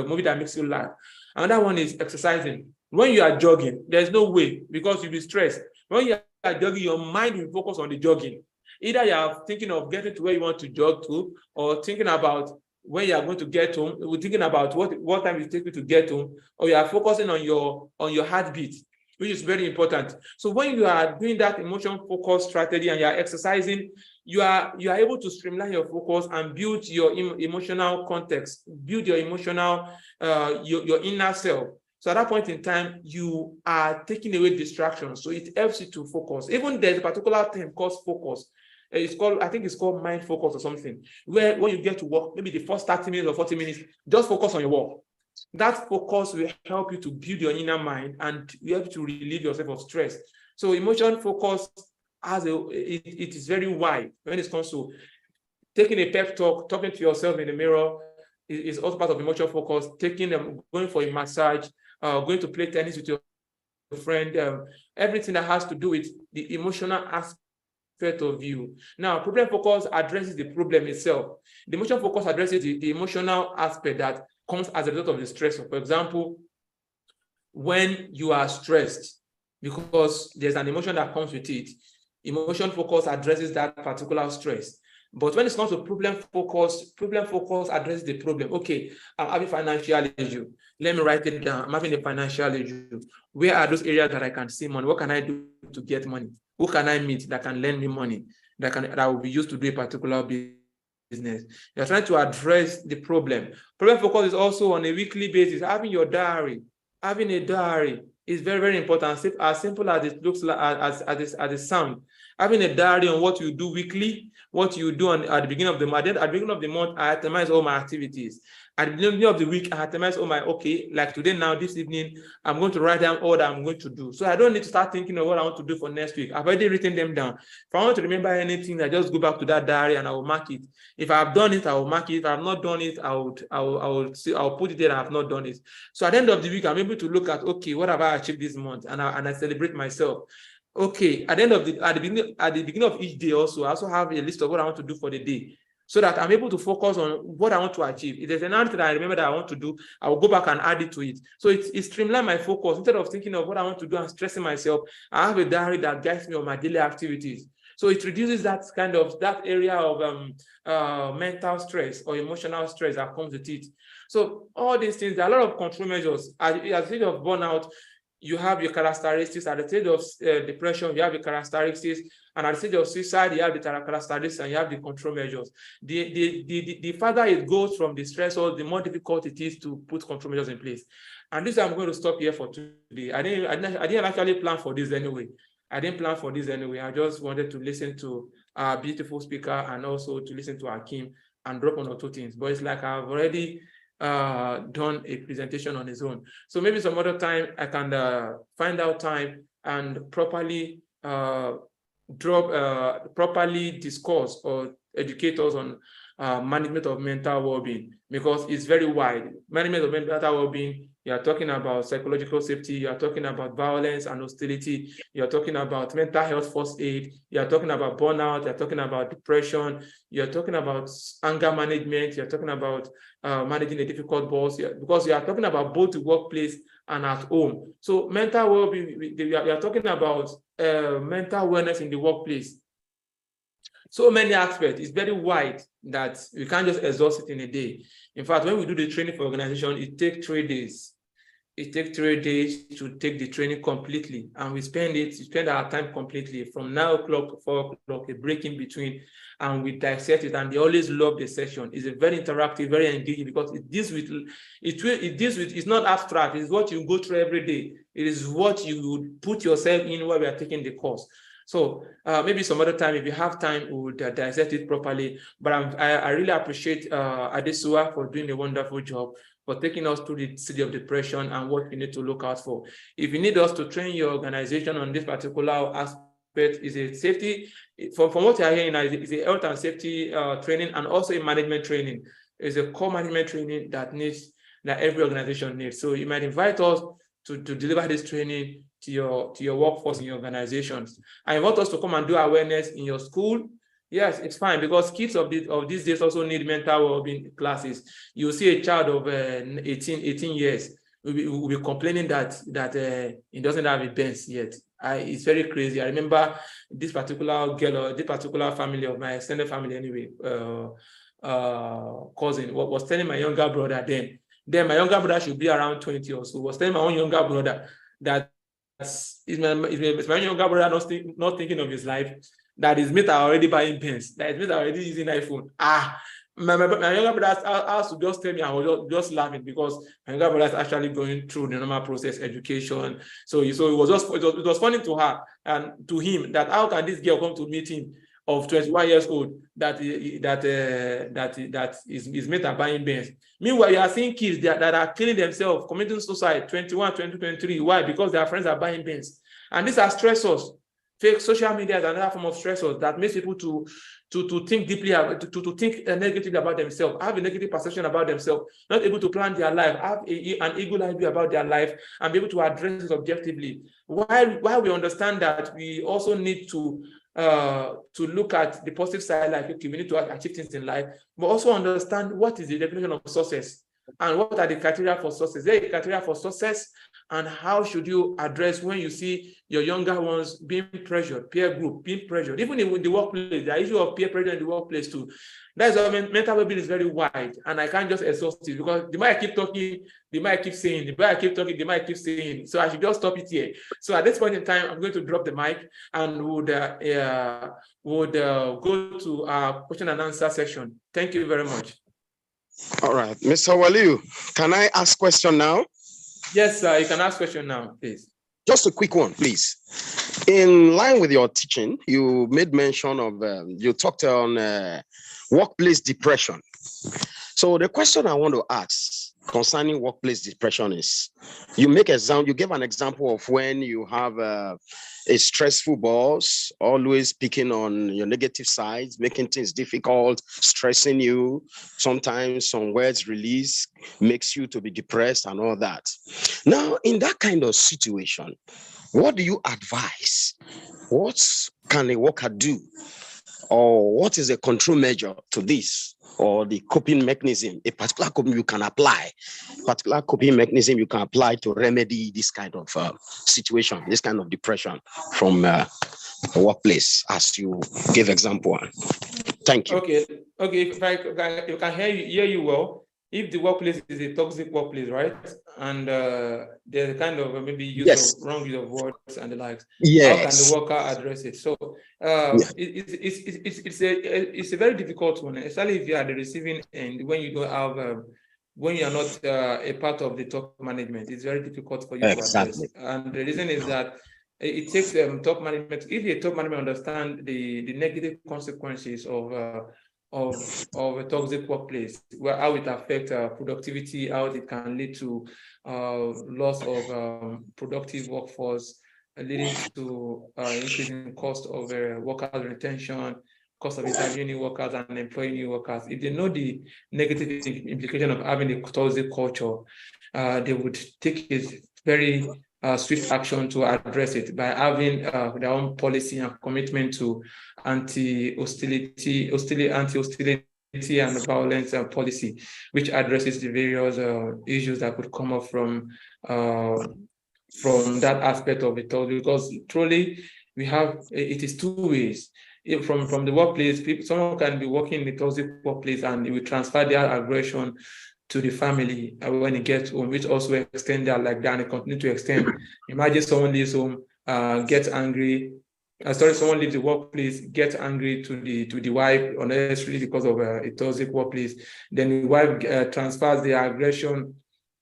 movie that makes you laugh. Another one is exercising. When you are jogging, there's no way, because you'll be stressed. When you are jogging, your mind will focus on the jogging. Either you are thinking of getting to where you want to jog to, or thinking about when you are going to get home, or thinking about what time it takes you to get home, or you are focusing on your heartbeat, which is very important. So when you are doing that emotion focus strategy and you are exercising, you are able to streamline your focus and build your emotional context, build your emotional, your inner self. So at that point in time, you are taking away distractions. So it helps you to focus. Even there's a particular term called focus. I think it's called mind focus or something, where when you get to work, maybe the first 30 minutes or 40 minutes, just focus on your work. That focus will help you to build your inner mind and you have to relieve yourself of stress. So emotion focus it is very wide when it comes to taking a pep talk, talking to yourself in the mirror is also part of emotion focus. Going for a massage, going to play tennis with your friend, everything that has to do with the emotional aspect of you. Now, problem focus addresses the problem itself. The emotion focus addresses the emotional aspect that comes as a result of the stress. For example, when you are stressed, because there's an emotion that comes with it, emotion focus addresses that particular stress. But when it comes to problem focus addresses the problem. Okay, I'm having financial issue. Let me write it down. I'm having a financial issue. Where are those areas that I can see money? What can I do to get money? Who can I meet that can lend me money that will be used to do a particular business? You're trying to address the problem. Problem focus is also on a weekly basis. Having a diary is very, very important. As simple as it looks like, as it sounds. Having a diary on what you do weekly, what you do at the beginning of the month. At the beginning of the month, I itemize all my activities. at the beginning of the week, I had to myself, like today now, this evening, I'm going to write down all that I'm going to do. So I don't need to start thinking of what I want to do for next week. I've already written them down. If I want to remember anything, I just go back to that diary and I will mark it. If I've done it, I will mark it. If I've not done it, I'll put it there. I have not done it. So at the end of the week, I'm able to look at, okay, what have I achieved this month? And I celebrate myself. Okay, at the beginning of each day also, I also have a list of what I want to do for the day, so that I'm able to focus on what I want to achieve. If there's another thing that I remember that I want to do, I will go back and add it to it. So it streamlines my focus. Instead of thinking of what I want to do and stressing myself, I have a diary that guides me on my daily activities. So it reduces that area of mental stress or emotional stress that comes with it. So all these things, there are a lot of control measures. At the stage of burnout, you have your characteristics. At the stage of depression, you have your characteristics. And at the stage of suicide, you have the characteristics and you have the control measures. The farther it goes from the stressor, the more difficult it is to put control measures in place. And this I'm going to stop here for today. I didn't actually plan for this anyway. I just wanted to listen to our beautiful speaker and also to listen to Hakeem and drop one or two things. But it's like I've already done a presentation on his own. So maybe some other time I can find out time and properly discuss or educate us on management of mental well-being, because it's very wide. Management of mental well-being, you are talking about psychological safety, you are talking about violence and hostility, you are talking about mental health first aid, you are talking about burnout, you are talking about depression, you are talking about anger management, you are talking about managing a difficult boss, because you are talking about both the workplace and at home. So mental well-being, we are talking about mental wellness in the workplace. So many aspects. It's very wide that we can't just exhaust it in a day. In fact, when we do the training for organization, it takes 3 days. It takes 3 days to take the training completely. And we spend our time completely from 9 o'clock to 4 o'clock, a break in between, and we dissect it. And they always love the session. It's a very interactive, very engaging, because it's not abstract. It's what you go through every day. It is what you would put yourself in while we are taking the course. So maybe some other time, if you have time, we would dissect it properly. But I really appreciate Adesua for doing a wonderful job, for taking us through the city of depression and what we need to look out for. If you need us to train your organization on this particular aspect, is a safety, from what you are hearing, is a health and safety training, and also a management training. It's a core management training that every organization needs. So you might invite us to deliver this training to your workforce in your organizations. I want us to come and do awareness in your school. Yes, it's fine, because kids of these days also need mental well-being classes. You see a child of 18 years will be complaining that he doesn't have a Benz yet. It's very crazy. I remember this particular girl, or this particular family of my extended family anyway, cousin, was telling my younger brother then my younger brother should be around 20 or so, was telling my own younger brother that is my younger brother not thinking of his life, that his mates are already buying pens, that his mates are already using iPhone. My younger brother has to just tell me, I was just laughing, because my younger brother is actually going through the normal process, education. So it was funny to her and to him, that how can this girl come to meet him of 21 years old that his mates are buying Benz. Meanwhile, you are seeing kids that are killing themselves, committing suicide, 21, 22, 23. Why? Because their friends are buying Benz. And these are stressors. Fake social media is another form of stressors that makes people to think deeply, to think negatively about themselves, have a negative perception about themselves, not able to plan their life, have an eagle idea about their life, and be able to address it objectively. While we understand that, we also need to look at the positive side, like, okay, we need to achieve things in life, but also understand what is the definition of success and what are the criteria for success. There is criteria for success, and how should you address when you see your younger ones being pressured, peer group being pressured, even in the workplace, the issue of peer pressure in the workplace too. That's why mental well-being is very wide, and I can't just exhaust it, because the more I keep talking, the more I keep saying, the more I keep talking, the more I keep saying. So I should just stop it here. So at this point in time, I'm going to drop the mic and would go to our question and answer section. Thank you very much. All right, Mr. Waliu, can I ask question now? Yes, sir, you can ask question now, please. Just a quick one, please. In line with your teaching, you made mention of, you talked on workplace depression. So the question I want to ask concerning workplace depression is, you give an example of when you have a stressful boss, always picking on your negative sides, making things difficult, stressing you. Sometimes some words released makes you to be depressed and all that. Now, in that kind of situation, what do you advise? What can a worker do? Or what is a control measure to this, or the coping mechanism, a particular coping you can apply, to remedy this kind of situation, this kind of depression from the workplace, as you gave example. Thank you. Okay. If I can hear you well, if the workplace is a toxic workplace, right, and there's a kind of maybe wrong use of words and the likes, how can the worker address it? So it's a very difficult one, especially if you are the receiving end, when you don't have when you are not a part of the top management. It's very difficult for you to address. And the reason is that it takes top management. If the top management understand the negative consequences of a toxic workplace, how it affects productivity, how it can lead to loss of productive workforce, leading to increasing cost of workers' retention, cost of interviewing new workers and employing new workers. If they know the negative implication of having a toxic culture, they would take a very swift action to address it by having their own policy and commitment to anti-hostility and violence policy, which addresses the various issues that could come up from that aspect of it. Because truly, it is two ways. From the workplace, someone can be working in the toxic workplace and it will transfer their aggression to the family when it gets home, which also extend that like that and continue to extend. Imagine someone leaves home, gets angry. Someone leaves the workplace, gets angry to the wife, unnecessarily because of a toxic workplace. Then the wife transfers the aggression.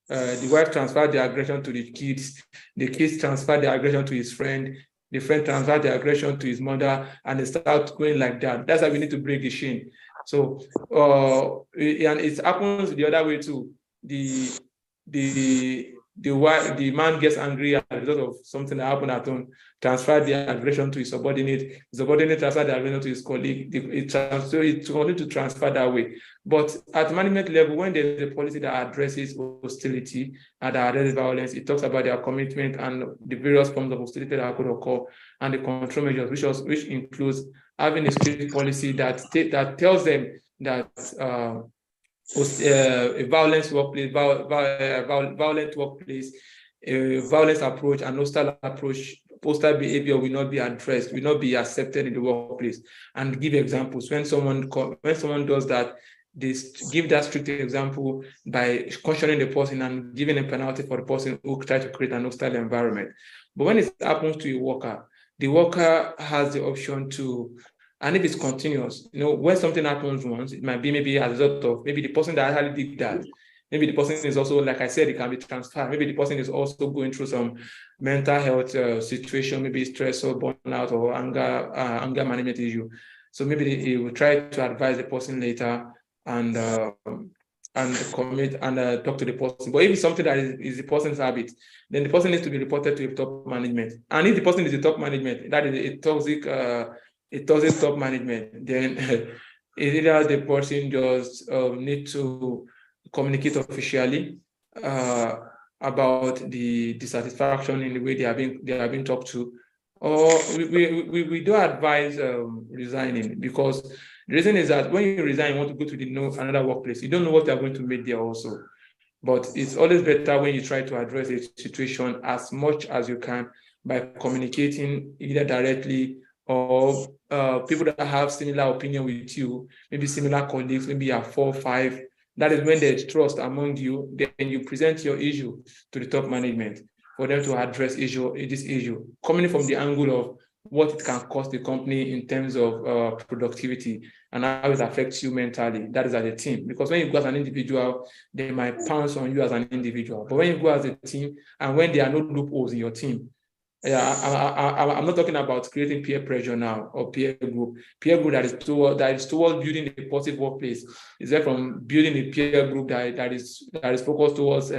The wife transfers the aggression to the kids. The kids transfer the aggression to his friend. The friend transfers the aggression to his mother, and they start going like that. That's why we need to break the chain. So, and it happens the other way too. The man gets angry as a result of something that happened at home, transfer the aggression to his subordinate. The subordinate transfer the aggression to his colleague. It continues to transfer that way. But at management level, when there's a policy that addresses hostility and that addresses violence, it talks about their commitment and the various forms of hostility that could occur and the control measures, which includes having a strict policy that tells them that a violent workplace, a violence approach, and hostile behavior will not be addressed, will not be accepted in the workplace. And give examples when someone does that. They give that strict example by cautioning the person and giving a penalty for the person who tries to create an hostile environment. But when it happens to a worker, the worker has the option to, and if it's continuous, when something happens once, it might be maybe as a result of maybe the person that actually did that. Maybe the person is also, like I said, it can be transferred. Maybe the person is also going through some mental health situation, maybe stress or burnout or anger management issue. So maybe he will try to advise the person later and commit and talk to the person. But if it's something that is the person's habit, then the person needs to be reported to a top management. And if the person is a top management, that is a toxic top management, then either the person just need to communicate officially about the dissatisfaction in the way they are being talked to, or we do advise resigning, because the reason is that when you resign, you want to go to another workplace. You don't know what they're going to make there also. But it's always better when you try to address a situation as much as you can by communicating either directly or people that have similar opinion with you, maybe similar colleagues, maybe you have 4 or 5. That is when there's trust among you. Then you present your issue to the top management for them to address this issue, coming from the angle of what it can cost the company in terms of productivity and how it affects you mentally. That is as a team. Because when you go as an individual, they might pounce on you as an individual. But when you go as a team, and when there are no loopholes in your team, I'm not talking about creating peer pressure now or peer group. Peer group that is towards building a positive workplace. Is there from building a peer group that is focused towards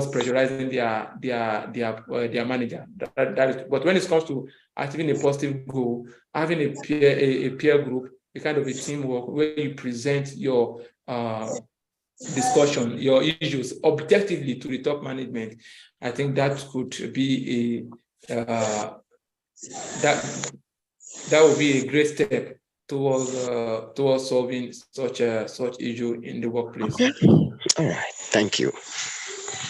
pressurizing their manager. That is, but when it comes to achieving a positive goal, having a peer group, a kind of a teamwork where you present your discussion, your issues objectively to the top management, I think that could be that would be a great step towards solving such issue in the workplace. Okay. All right. Thank you.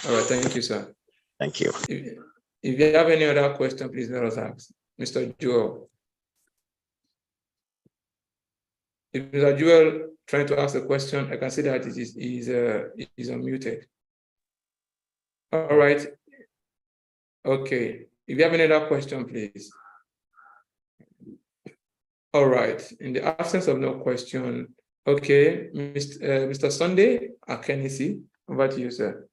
All right. Thank you, sir. Thank you. If you have any other question, please let us ask. Mr. Joel. If Mr. Joel trying to ask a question, I can see that it is unmuted. All right. Okay. If you have any other question, please. All right. In the absence of no question, okay, Mr. Sunday Akenisi, over to you, sir.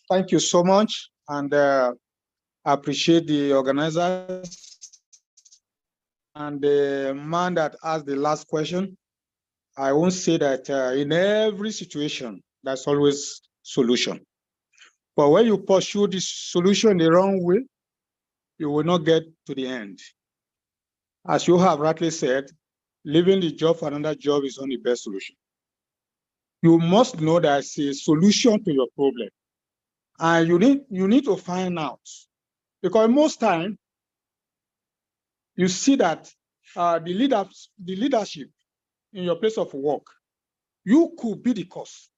Thank you so much, and I appreciate the organizers and the man that asked the last question. I won't say that in every situation, there's always solution. But when you pursue this solution the wrong way, you will not get to the end. As you have rightly said, leaving the job for another job is not the best solution. You must know there's a solution to your problem. And you need to find out. Because most time, you see that the leadership in your place of work, you could be the cause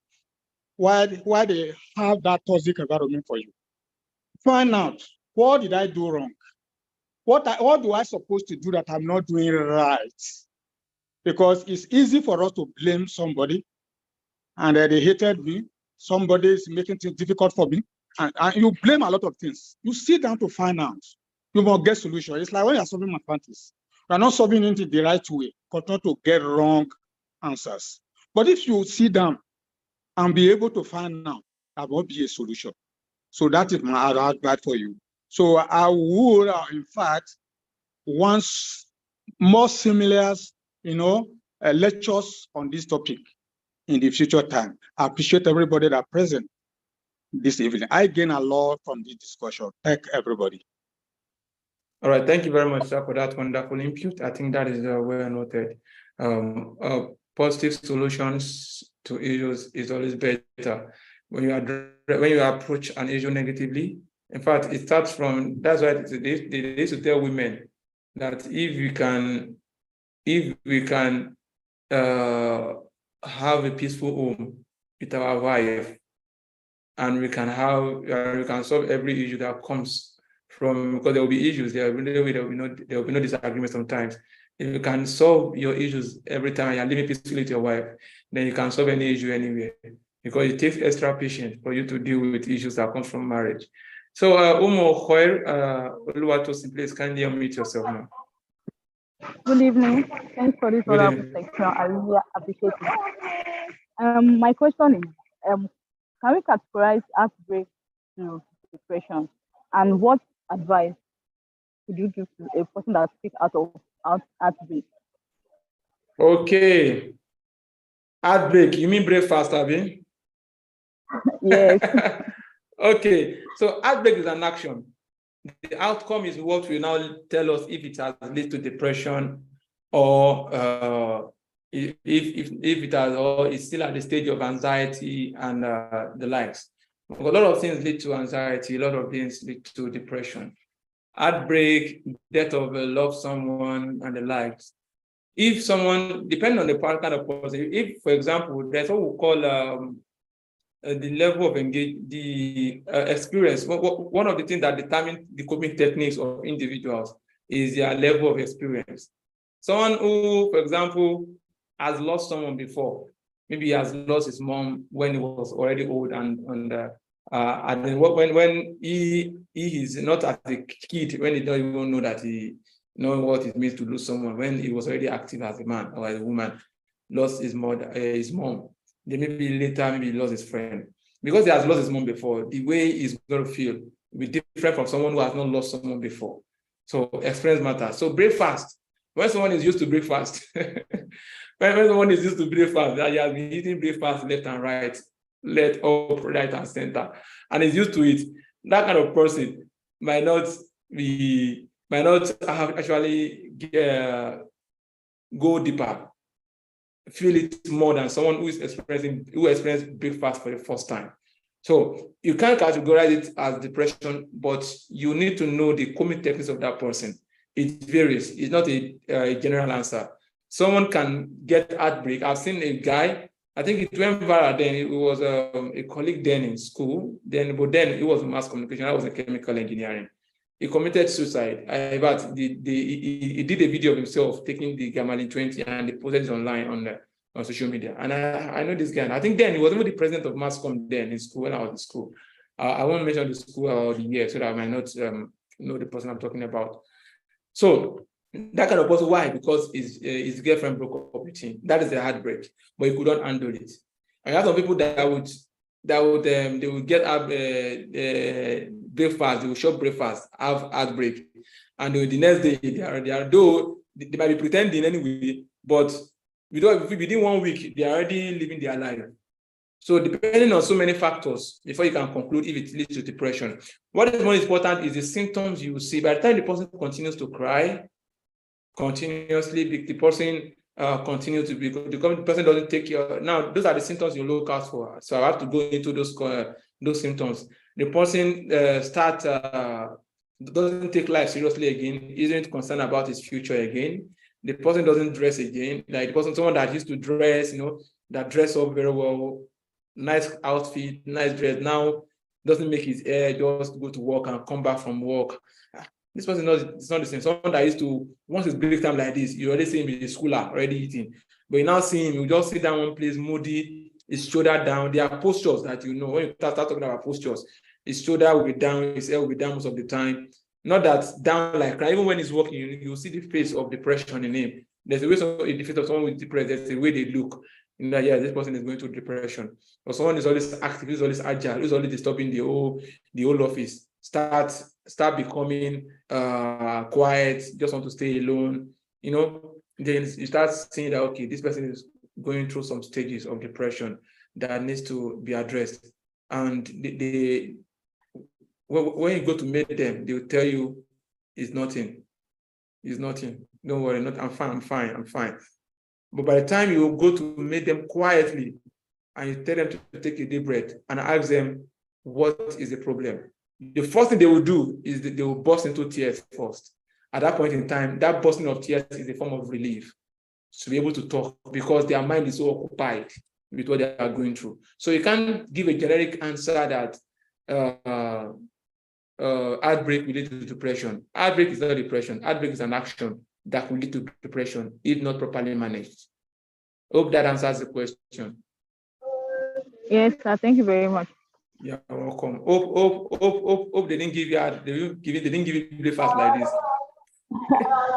why they have that toxic environment for you. Find out, what did I do wrong? What do I supposed to do that I'm not doing right? Because it's easy for us to blame somebody and they hated me. Somebody is making things difficult for me. And you blame a lot of things. You sit down to find out. You must get solution. It's like when you're solving mathematics. You're not solving it the right way, but not to get wrong answers. But if you sit down and be able to find out, that will be a solution. So that is my advice for you. So I would, in fact, want more similar, lectures on this topic in the future time. I appreciate everybody that present this evening. I gain a lot from this discussion. Thank everybody. All right, thank you very much, sir, for that wonderful input. I think that is well noted. Positive solutions to issues is always better. When you approach an issue negatively, in fact, it starts from, that's why they used to tell women that if we can have a peaceful home with our wife, and we can solve every issue that comes from, because there will be issues, there will be no disagreement sometimes. If you can solve your issues every time you're living peacefully with your wife, then you can solve any issue anywhere, because it takes extra patience for you to deal with issues that come from marriage. So, Umo Khoir, Oluwatosin, please kindly unmute yourself now. Good evening. Thanks for this wonderful section. I really appreciate it. My question is, can we categorize heartbreak to depression? And what advice would you give to a person that speaks out of heartbreak? Okay. Heartbreak, you mean breakfast, Abi? Yes. Okay, so heartbreak is an action. The outcome is what will now tell us if it has led to depression or if it has, or it's still at the stage of anxiety and the likes. A lot of things lead to anxiety, a lot of things lead to depression. Heartbreak, death of a loved someone and the likes. If someone, depending on the kind of person, if, for example, there's what we call the level of experience. One of the things that determine the coping techniques of individuals is their level of experience. Someone who, for example, has lost someone before, maybe he has lost his mom when he was already old, and then when he is not as a kid, when he don't even know that he know what it means to lose someone, when he was already active as a man or as a woman, lost his mom. Then maybe later, maybe he lost his friend. because he has lost his mom before, the way he's going to feel will be different from someone who has not lost someone before. So experience matters. So breakfast, when someone is used to breakfast, when someone is used to breakfast, that he has been eating breakfast left and right, left, up, right, and center, and is used to it, that kind of person might not have actually go deeper, feel it more than someone who experienced breakfast for the first time. So you can't categorize it as depression, but you need to know the coping techniques of that person. It varies. It's not a general answer. Someone can get heartbreak. I've seen a guy, I think it went viral then. It was a colleague then in school. But then it was mass communication. I was in chemical engineering. He committed suicide. But he did a video of himself taking the Gamalin 20 and he posted it online on social media. And I know this guy. And I think then he was even the president of mass comm then in school when I was in school. I won't mention the school or the year so that I might not know the person I'm talking about. So that kind of person, why? Because his girlfriend broke up with him. That is a heartbreak, but he could not handle it. And you have some people that would get up breakfast, they will shop breakfast, have heartbreak, and the next day they might be pretending anyway, but within 1 week they are already living their life. So depending on so many factors before you can conclude if it leads to depression. What is more important is the symptoms you see. By the time the person continues to cry continuously, the person continues to be, the person doesn't take care. Now, those are the symptoms you look out for. So I have to go into those symptoms. The person doesn't take life seriously again, isn't concerned about his future again. The person doesn't dress again. Like the person, someone that used to dress, that dress up very well, nice outfit, nice dress, now doesn't make his hair, just go to work and come back from work. This person it's not the same. Someone that used to, once it's break time like this, you already see him in the schooler, already eating. But you now see him, you just sit down one place, moody, his shoulder down. There are postures that when you start talking about postures, his shoulder will be down, his hair will be down most of the time. Not that down like crying. Even when he's walking, you see the face of depression in him. There's a way in the face of someone with depression, there's a way they look. Yeah, this person is going through depression. Or someone is always active, is always agile, is always disturbing the whole office. Start becoming quiet, just want to stay alone. Then you start seeing that, okay, this person is going through some stages of depression that needs to be addressed. And when you go to meet them, they will tell you it's nothing. It's nothing. Don't worry, I'm fine. But by the time you go to meet them quietly and you tell them to take a deep breath and ask them, what is the problem? The first thing they will do is that they will burst into tears first. At that point in time, that bursting of tears is a form of relief to be able to talk because their mind is so occupied with what they are going through. So you can't give a generic answer that heartbreak will lead to depression. Heartbreak is not depression. Heartbreak is an action that will lead to depression if not properly managed. Hope that answers the question. Yes, sir. Thank you very much. You're welcome. Hope they didn't give you breakfast like this.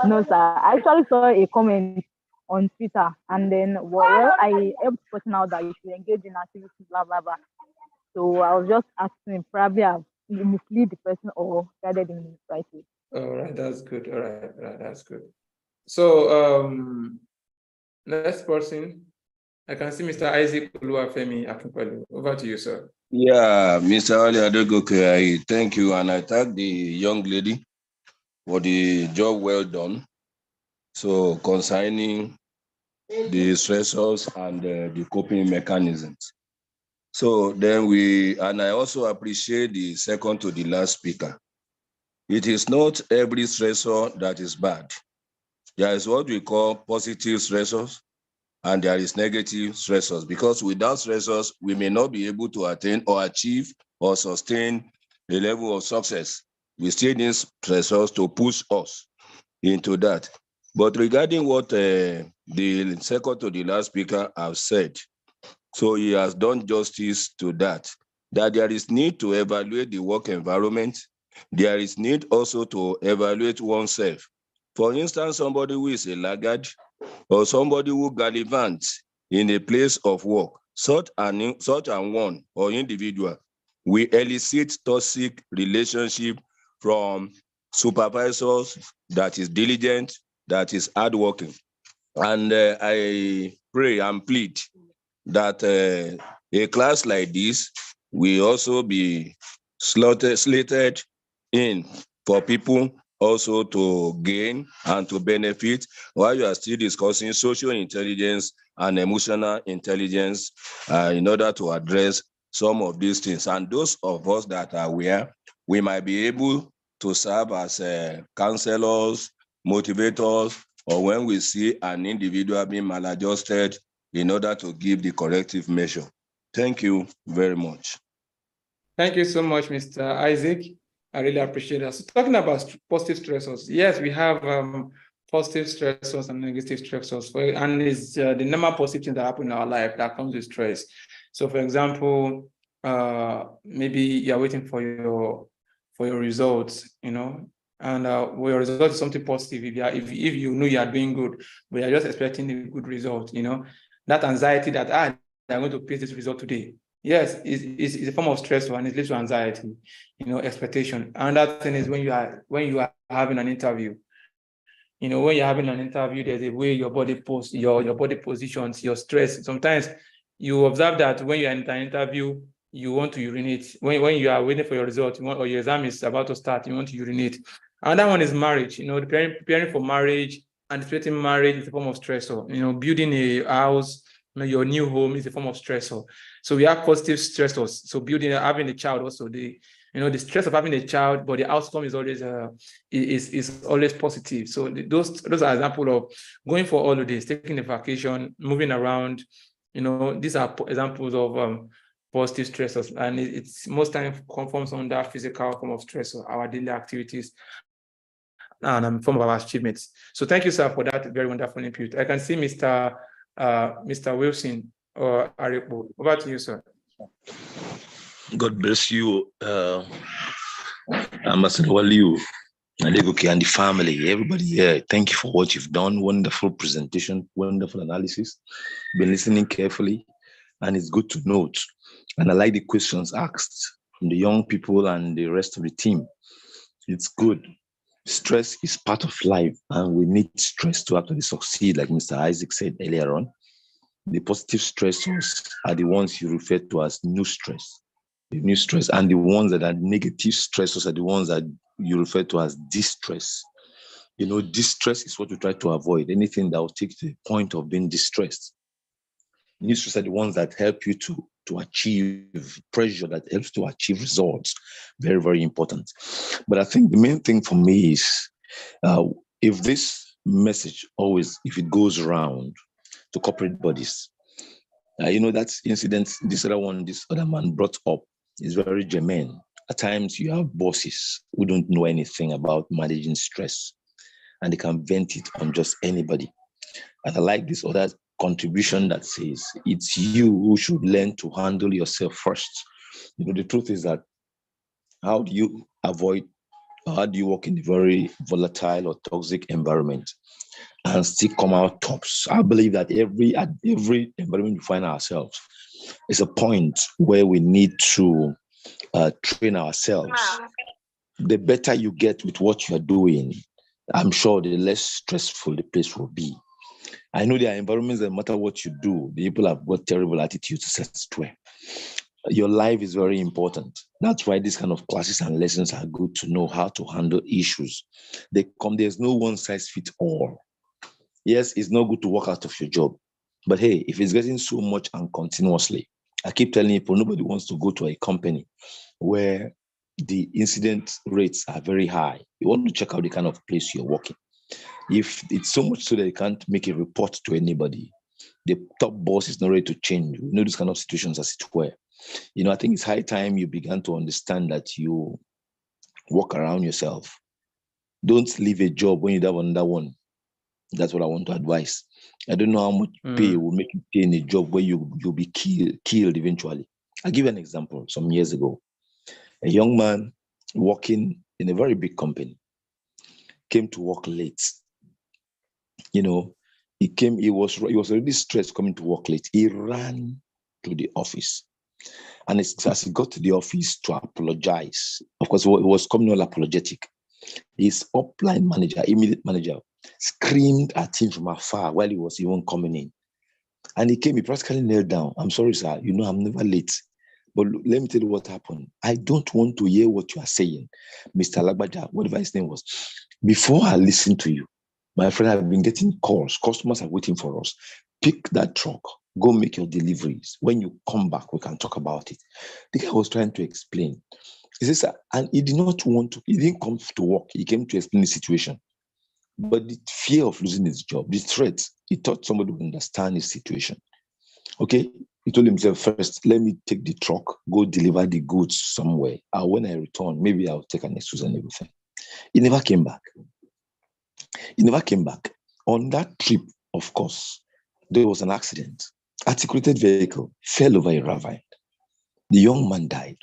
No, sir. I actually saw a comment on Twitter, and then I helped the person out that you should engage in activities, blah blah blah. So I was just asking, probably I've misled the person or guided in the right way. All right, that's good. All right, that's good. So next person, I can see Mr. Isaac Oluwafemi Akinpelu. Over to you, sir. Yeah, Mr. Ali Adegoke, I thank you, and I thank the young lady for the job well done. So concerning the stressors and the coping mechanisms. So then and I also appreciate the second to the last speaker. It is not every stressor that is bad. There is what we call positive stressors, and there is negative stressors, because without stressors, we may not be able to attain or achieve or sustain a level of success. We still need stressors to push us into that. But regarding what the second to the last speaker have said, so he has done justice to that there is need to evaluate the work environment. There is need also to evaluate oneself. For instance, somebody who is a laggard or somebody who gallivants in a place of work, such an one or individual will elicit toxic relationship from supervisors that is diligent, that is hardworking. And I pray and plead that a class like this will also be slated in for people also to gain and to benefit while you are still discussing social intelligence and emotional intelligence in order to address some of these things. And those of us that are aware, we might be able to serve as counselors, motivators, or when we see an individual being maladjusted in order to give the corrective measure. Thank you very much. Thank you so much, Mr. Isaac. I really appreciate that. So talking about positive stressors, yes, we have positive stressors and negative stressors, and it's the number of positive things that happen in our life that comes with stress. So for example, maybe you're waiting for your results, you know, and your result is something positive. If you know you are doing good, but you're just expecting a good result, you know, that anxiety that they're going to face this result today. Yes, it's a form of stress and it leads to anxiety, you know, expectation. Another thing is when you are having an interview. You know, when you're having an interview, there's a way your body your body positions, your stress. Sometimes you observe that when you're in an interview, you want to urinate. When you are waiting for your result, or your exam is about to start, you want to urinate. Another one is marriage. You know, preparing for marriage, anticipating marriage is a form of stressor. You know, building a house, you know, your new home is a form of stressor. So we have positive stressors. So having a child also, the stress of having a child, but the outcome is always is always positive. So those are examples of going for holidays, taking a vacation, moving around. You know, these are examples of positive stressors, and it's most times conforms under physical form of stress or our daily activities and form of our achievements. So thank you, sir, for that very wonderful input. I can see Mr. Wilson or Aripo. Over to you, sir. God bless you, Ambassador Waliu, Adegoke, and the family, everybody here. Thank you for what you've done. Wonderful presentation, wonderful analysis. Been listening carefully, and it's good to note. And I like the questions asked from the young people and the rest of the team. It's good. Stress is part of life, and we need stress to actually succeed, like Mr. Isaac said earlier on. The positive stressors are the ones you refer to as new stress. The new stress, and the ones that are negative stressors are the ones that you refer to as distress. You know, distress is what you try to avoid, anything that will take to the point of being distressed. New stress are the ones that help you to achieve pressure, that helps to achieve results. Very, very important. But I think the main thing for me is if this message always, if it goes around to corporate bodies, you know, that incident, this other man brought up is very germane. At times you have bosses who don't know anything about managing stress, and they can vent it on just anybody. And I like this other contribution that says it's you who should learn to handle yourself first. You know, the truth is that how do you work in a very volatile or toxic environment and still come out tops? I believe that at every environment we find ourselves is a point where we need to train ourselves. The better you get with what you're doing, I'm sure the less stressful the place will be. I know there are environments that no matter what you do, the people have got terrible attitudes, etc. Your life is very important. That's why these kind of classes and lessons are good to know how to handle issues. There's no one size fits all. Yes, it's not good to work out of your job. But hey, if it's getting so much and continuously, I keep telling people, nobody wants to go to a company where the incident rates are very high. You want to check out the kind of place you're working. If it's so much so that you can't make a report to anybody, the top boss is not ready to change. We know these kind of situations as it were. You know, I think it's high time you began to understand that you work around yourself. Don't leave a job when you have another one. That's what I want to advise. I don't know how much pay will make you stay in a job where you'll be killed eventually. I'll give you an example. Some years ago, a young man working in a very big company came to work late. You know, he was already stressed coming to work late. He ran to the office. And as he got to the office to apologize, of course, he was coming all apologetic. His upline manager, immediate manager, screamed at him from afar while he was even coming in. And he came, he practically knelt down. I'm sorry, sir. You know, I'm never late. But let me tell you what happened. I don't want to hear what you are saying, Mr. Lagbaja, whatever his name was. Before I listen to you, my friend, I've been getting calls. Customers are waiting for us. Pick that truck. Go make your deliveries. When you come back, we can talk about it. The guy was trying to explain. He says, and he did not want to, he didn't come to work. He came to explain the situation. But the fear of losing his job, the threat, he thought somebody would understand his situation. Okay, he told himself, first, let me take the truck, go deliver the goods somewhere. And when I return, maybe I'll take an excuse and everything. He never came back. He never came back. On that trip, of course, there was an accident. Articulated vehicle fell over a ravine. The young man died.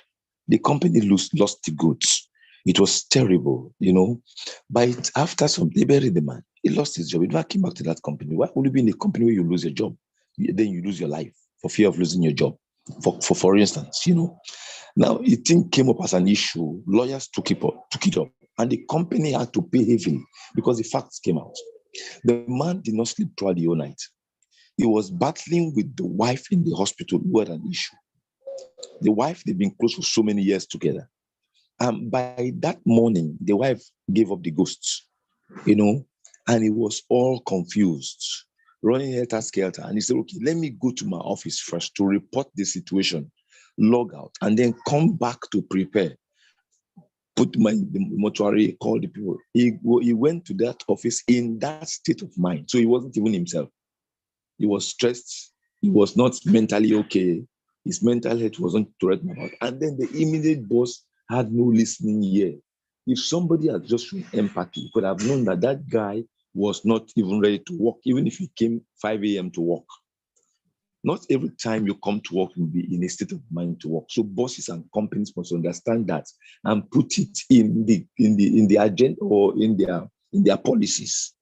The company lost the goods. It was terrible, you know. But after some, they buried the man. He lost his job. He never came back to that company. Why would you be in a company where you lose your job? Then you lose your life for fear of losing your job. For instance, you know. Now, the thing came up as an issue. Lawyers took it up. And the company had to pay heavily because the facts came out. The man did not sleep throughout the whole night. He was battling with the wife in the hospital who had an issue. The wife, they've been close for so many years together. And by that morning, the wife gave up the ghosts, you know, and he was all confused, running helter-skelter. And he said, okay, let me go to my office first to report the situation, log out, and then come back to prepare. Put the mortuary, call the people. He went to that office in that state of mind. So he wasn't even himself. He was stressed. He was not mentally okay. His mental health wasn't to write about. And then the immediate boss had no listening ear. If somebody had just shown empathy, could have known that that guy was not even ready to work, even if he came 5 a.m. to work. Not every time you come to work, you'll be in a state of mind to work. So bosses and companies must understand that and put it in the agenda or in their policies.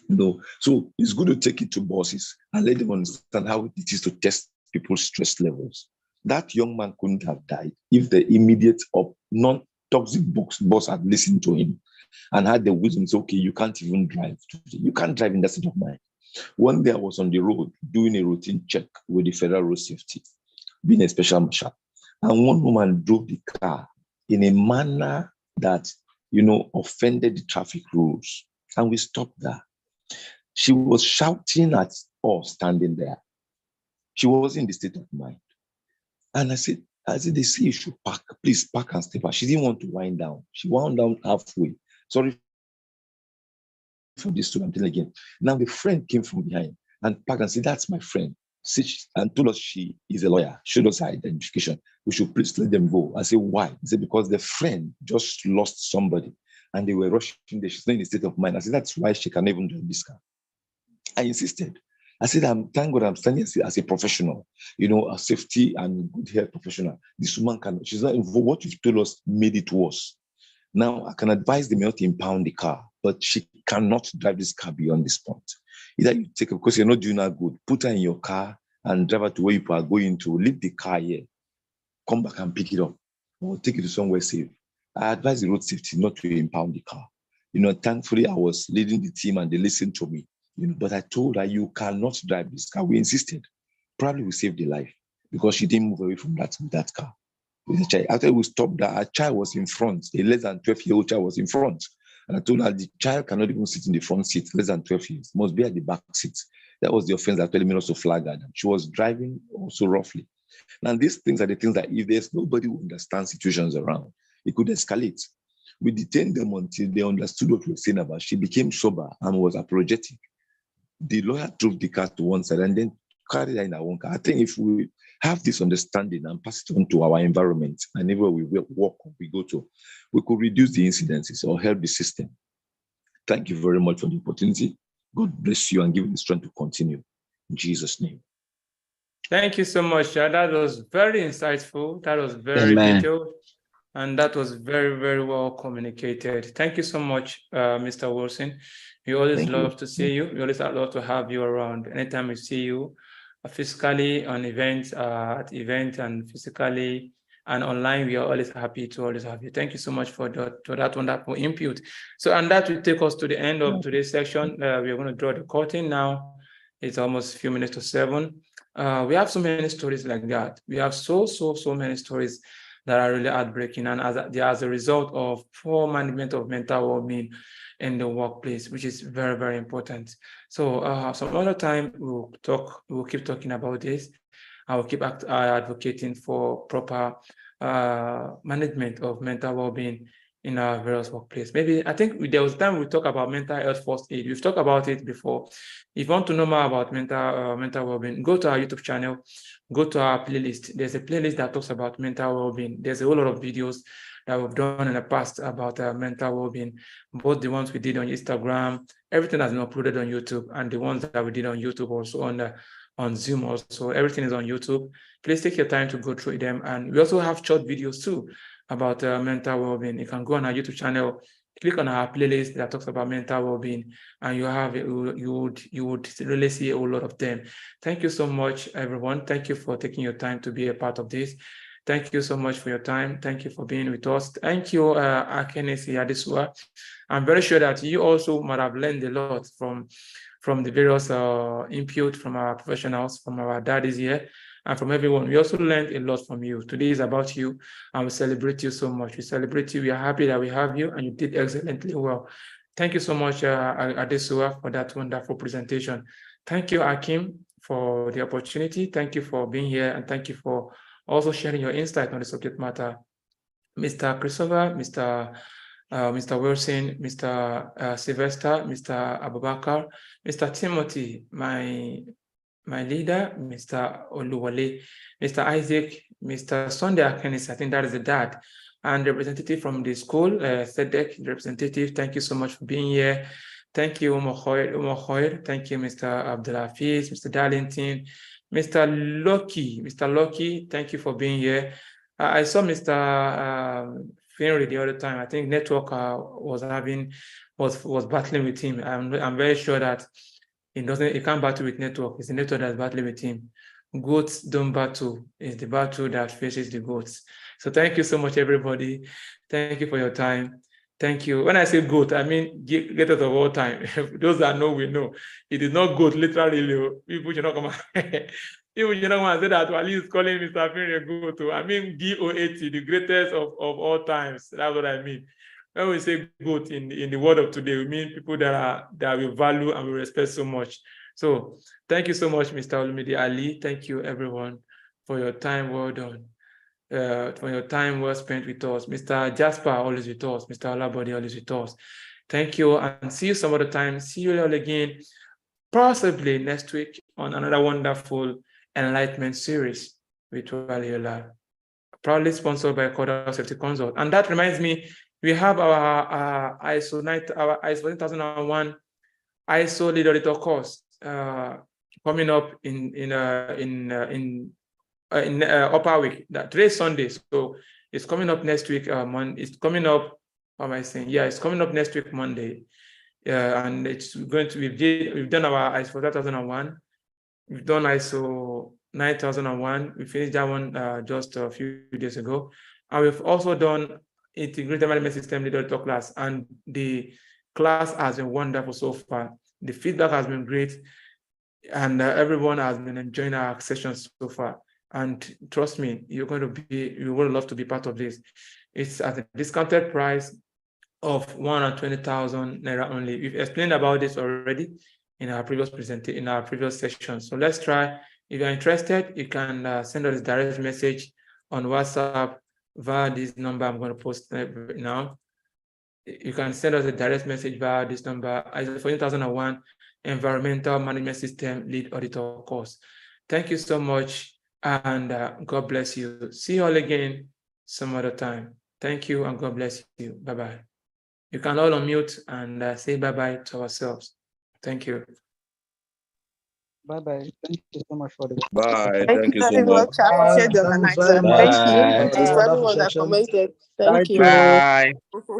You know, so it's good to take it to bosses and let them understand how it is to test people's stress levels. That young man couldn't have died if the immediate or non-toxic boss had listened to him and had the wisdom to say, okay, you can't even drive today. You can't drive in that state of mind. One day I was on the road doing a routine check with the Federal Road Safety, being a special marshal. And one woman drove the car in a manner that, you know, offended the traffic rules. And we stopped there. She was shouting at us standing there. She was in the state of mind. And I said, they say you should park. Please park and step out. She didn't want to wind down. She wound down halfway. Sorry for this story, I'm telling again. Now the friend came from behind and parked and said, that's my friend. And told us she is a lawyer. Showed us her identification. We should please let them go. I said, why? He said, because the friend just lost somebody and they were rushing there. She's not in a state of mind. I said, that's why she can't even drive this car. I insisted. I said, thank God I'm standing as a professional, you know, a safety and good health professional. This woman she's not involved. What you've told us made it worse. Now, I can advise them not to impound the car, but she cannot drive this car beyond this point. Either you take her, because you're not doing her good, put her in your car and drive her to where you are going to, leave the car here, come back and pick it up, or take it to somewhere safe. I advise the road safety not to impound the car. You know, thankfully, I was leading the team and they listened to me. You know, but I told her, you cannot drive this car. We insisted. Probably we saved the life because she didn't move away from that car. After we stopped, our child was in front. A less than 12-year-old child was in front. And I told her the child cannot even sit in the front seat, less than 12 years, must be at the back seat. That was the offense that told me also flagged her. She was driving also roughly. Now, these things are the things that if there's nobody who understands situations around, it could escalate. We detained them until they understood what we were saying about. She became sober and was apologetic. The lawyer drove the car to one side and then carried her in our own car. I think if we have this understanding and pass it on to our environment and everywhere we walk or we go to, we could reduce the incidences or help the system. Thank you very much for the opportunity. God bless you and give you the strength to continue. In Jesus' name. Thank you so much. That was very insightful. That was very detailed. And that was very, very well communicated. Thank you so much, Mr. Wilson. We always love to see you. We always love to have you around. Anytime we see you, physically on events, at events, and physically and online. We are always happy to always have you. Thank you so much for that wonderful input. So, and that will take us to the end of today's section. We are going to draw the curtain now. It's almost a few minutes to 7. We have so many stories like that. We have so many stories that are really heartbreaking, and as a result of poor management of mental well-being in the workplace, which is very, very important. So some other time we'll keep talking about this. I will keep advocating for proper management of mental well-being in our various workplaces. Maybe I think there was time we talk about mental health first aid. We've talked about it before. If you want to know more about mental well-being, go to our YouTube channel, go to our playlist. There's a playlist that talks about mental well-being. There's a whole lot of videos that we've done in the past about mental well-being, both the ones we did on Instagram, everything has been uploaded on YouTube, and the ones that we did on YouTube also on Zoom also. Everything is on YouTube. Please take your time to go through them. And we also have short videos too about mental well-being. You can go on our YouTube channel, click on our playlist that talks about mental well-being, and you would really see a whole lot of them. Thank you so much, everyone. Thank you for taking your time to be a part of this. Thank you so much for your time. Thank you for being with us. Thank you, Akenesi Adesua. I'm very sure that you also might have learned a lot from the various input from our professionals, from our daddies here, and from everyone. We also learned a lot from you. Today is about you, and we celebrate you so much. We celebrate you. We are happy that we have you, and you did excellently well. Thank you so much, Adesua, for that wonderful presentation. Thank you, Akim, for the opportunity. Thank you for being here, and thank you for also sharing your insight on the subject matter. Mr. Christopher, Mr. Wilson, Mr. Sylvester, Mr. Abubakar, Mr. Timothy, my leader, Mr. Oluwale, Mr. Isaac, Mr. Sunday Akenis, I think that is the dad, and representative from the school, SEDEC representative. Thank you so much for being here. Thank you, Umohoir. Thank you, Mr. Abdulafiz, Mr. Darlington, Mr. Loki, thank you for being here. I saw Mr. Finley the other time. I think network was battling with him. I'm very sure that he can't battle with network. It's the network that's battling with him. Goats don't battle. It's the battle that faces the goats. So thank you so much, everybody. Thank you for your time. Thank you. When I say goat, I mean get out of all time. Those that know, we know. It is not goat, literally. People should not come. People should not come and say that at least calling Mr. Finley a goat. I mean GOAT, the greatest of all times. That's what I mean. When we say goat in the world of today, we mean people that we value and we respect so much. So thank you so much, Mr. Olumide Ali. Thank you, everyone, for your time well done. For your time well spent with us. Mr. Jasper, always with us. Mr. Olabode, always with us. Thank you, and see you some other time. See you all again, possibly next week on another wonderful enlightenment series with Waliola, proudly sponsored by Corda Safety Consult. And that reminds me, we have our ISO 9001 ISO lead auditor course coming up in upper week. Today's Sunday, so it's coming up next week. It's coming up. What am I saying? Yeah, it's coming up next week, Monday. And it's going to be. We've done our ISO 4001. We've done ISO 9001. We finished that one just a few days ago, and we've also done integrated management system lead auditor class, and the class has been wonderful so far. The feedback has been great, and everyone has been enjoying our sessions so far. And trust me, you would love to be part of this. It's at a discounted price of 120,000 Naira only. We've explained about this already in our previous session. So let's try. If you're interested, you can send us a direct message on WhatsApp via this number I'm going to post now. You can send us a direct message via this number, ISO 14001 Environmental Management System Lead Auditor course. Thank you so much, and God bless you. See you all again some other time. Thank you, and God bless you. Bye-bye. You can all unmute and say bye-bye to ourselves. Thank you. Bye-bye. Thank you so much for the Bye. Thank Thank you you so very much. much. I appreciate the Thanks very organizer. much Thank you for this to wonderful everyone that session. commented. Thank Thank you. you. Bye.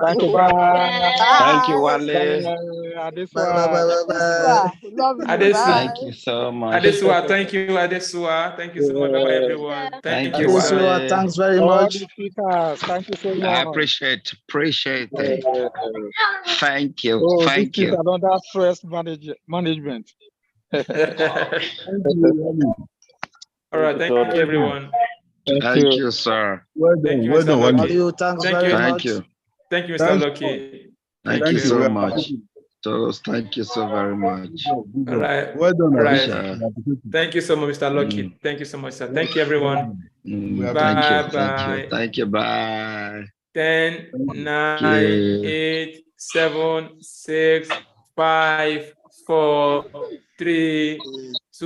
Thank you. Bye. Bye. Thank you, Bye. Wale. Bye. Bye, bye, bye, bye, bye. Love you. Adesu, Thank Bye. you so much. Adesua, thank you, Adesua. Thank you so much. Bye bye, everyone. Thank Thank you, you, sir. Adesua, Wale. thanks very All much. the speakers, thank you so I much. appreciate it. Uh, Thank you. Oh, this Thank is you. another stress management. All right, thank you, everyone. Thank you, sir. Thank you, Well Mr. done, Love Lucky. you. Thanks Thank very you. Thank much. you. Thank you, Mr. Thanks. Lucky. Thank you Thank so you. much. So thank you so very much. All right. Well done. All right. Sure. Thank you so much, Mr. Lucky. Thank you so much, sir. Thank you, everyone. Thank you. Bye bye. Thank you. Bye. 10, 9, you. 8, 7, 6, 5, 4, 3,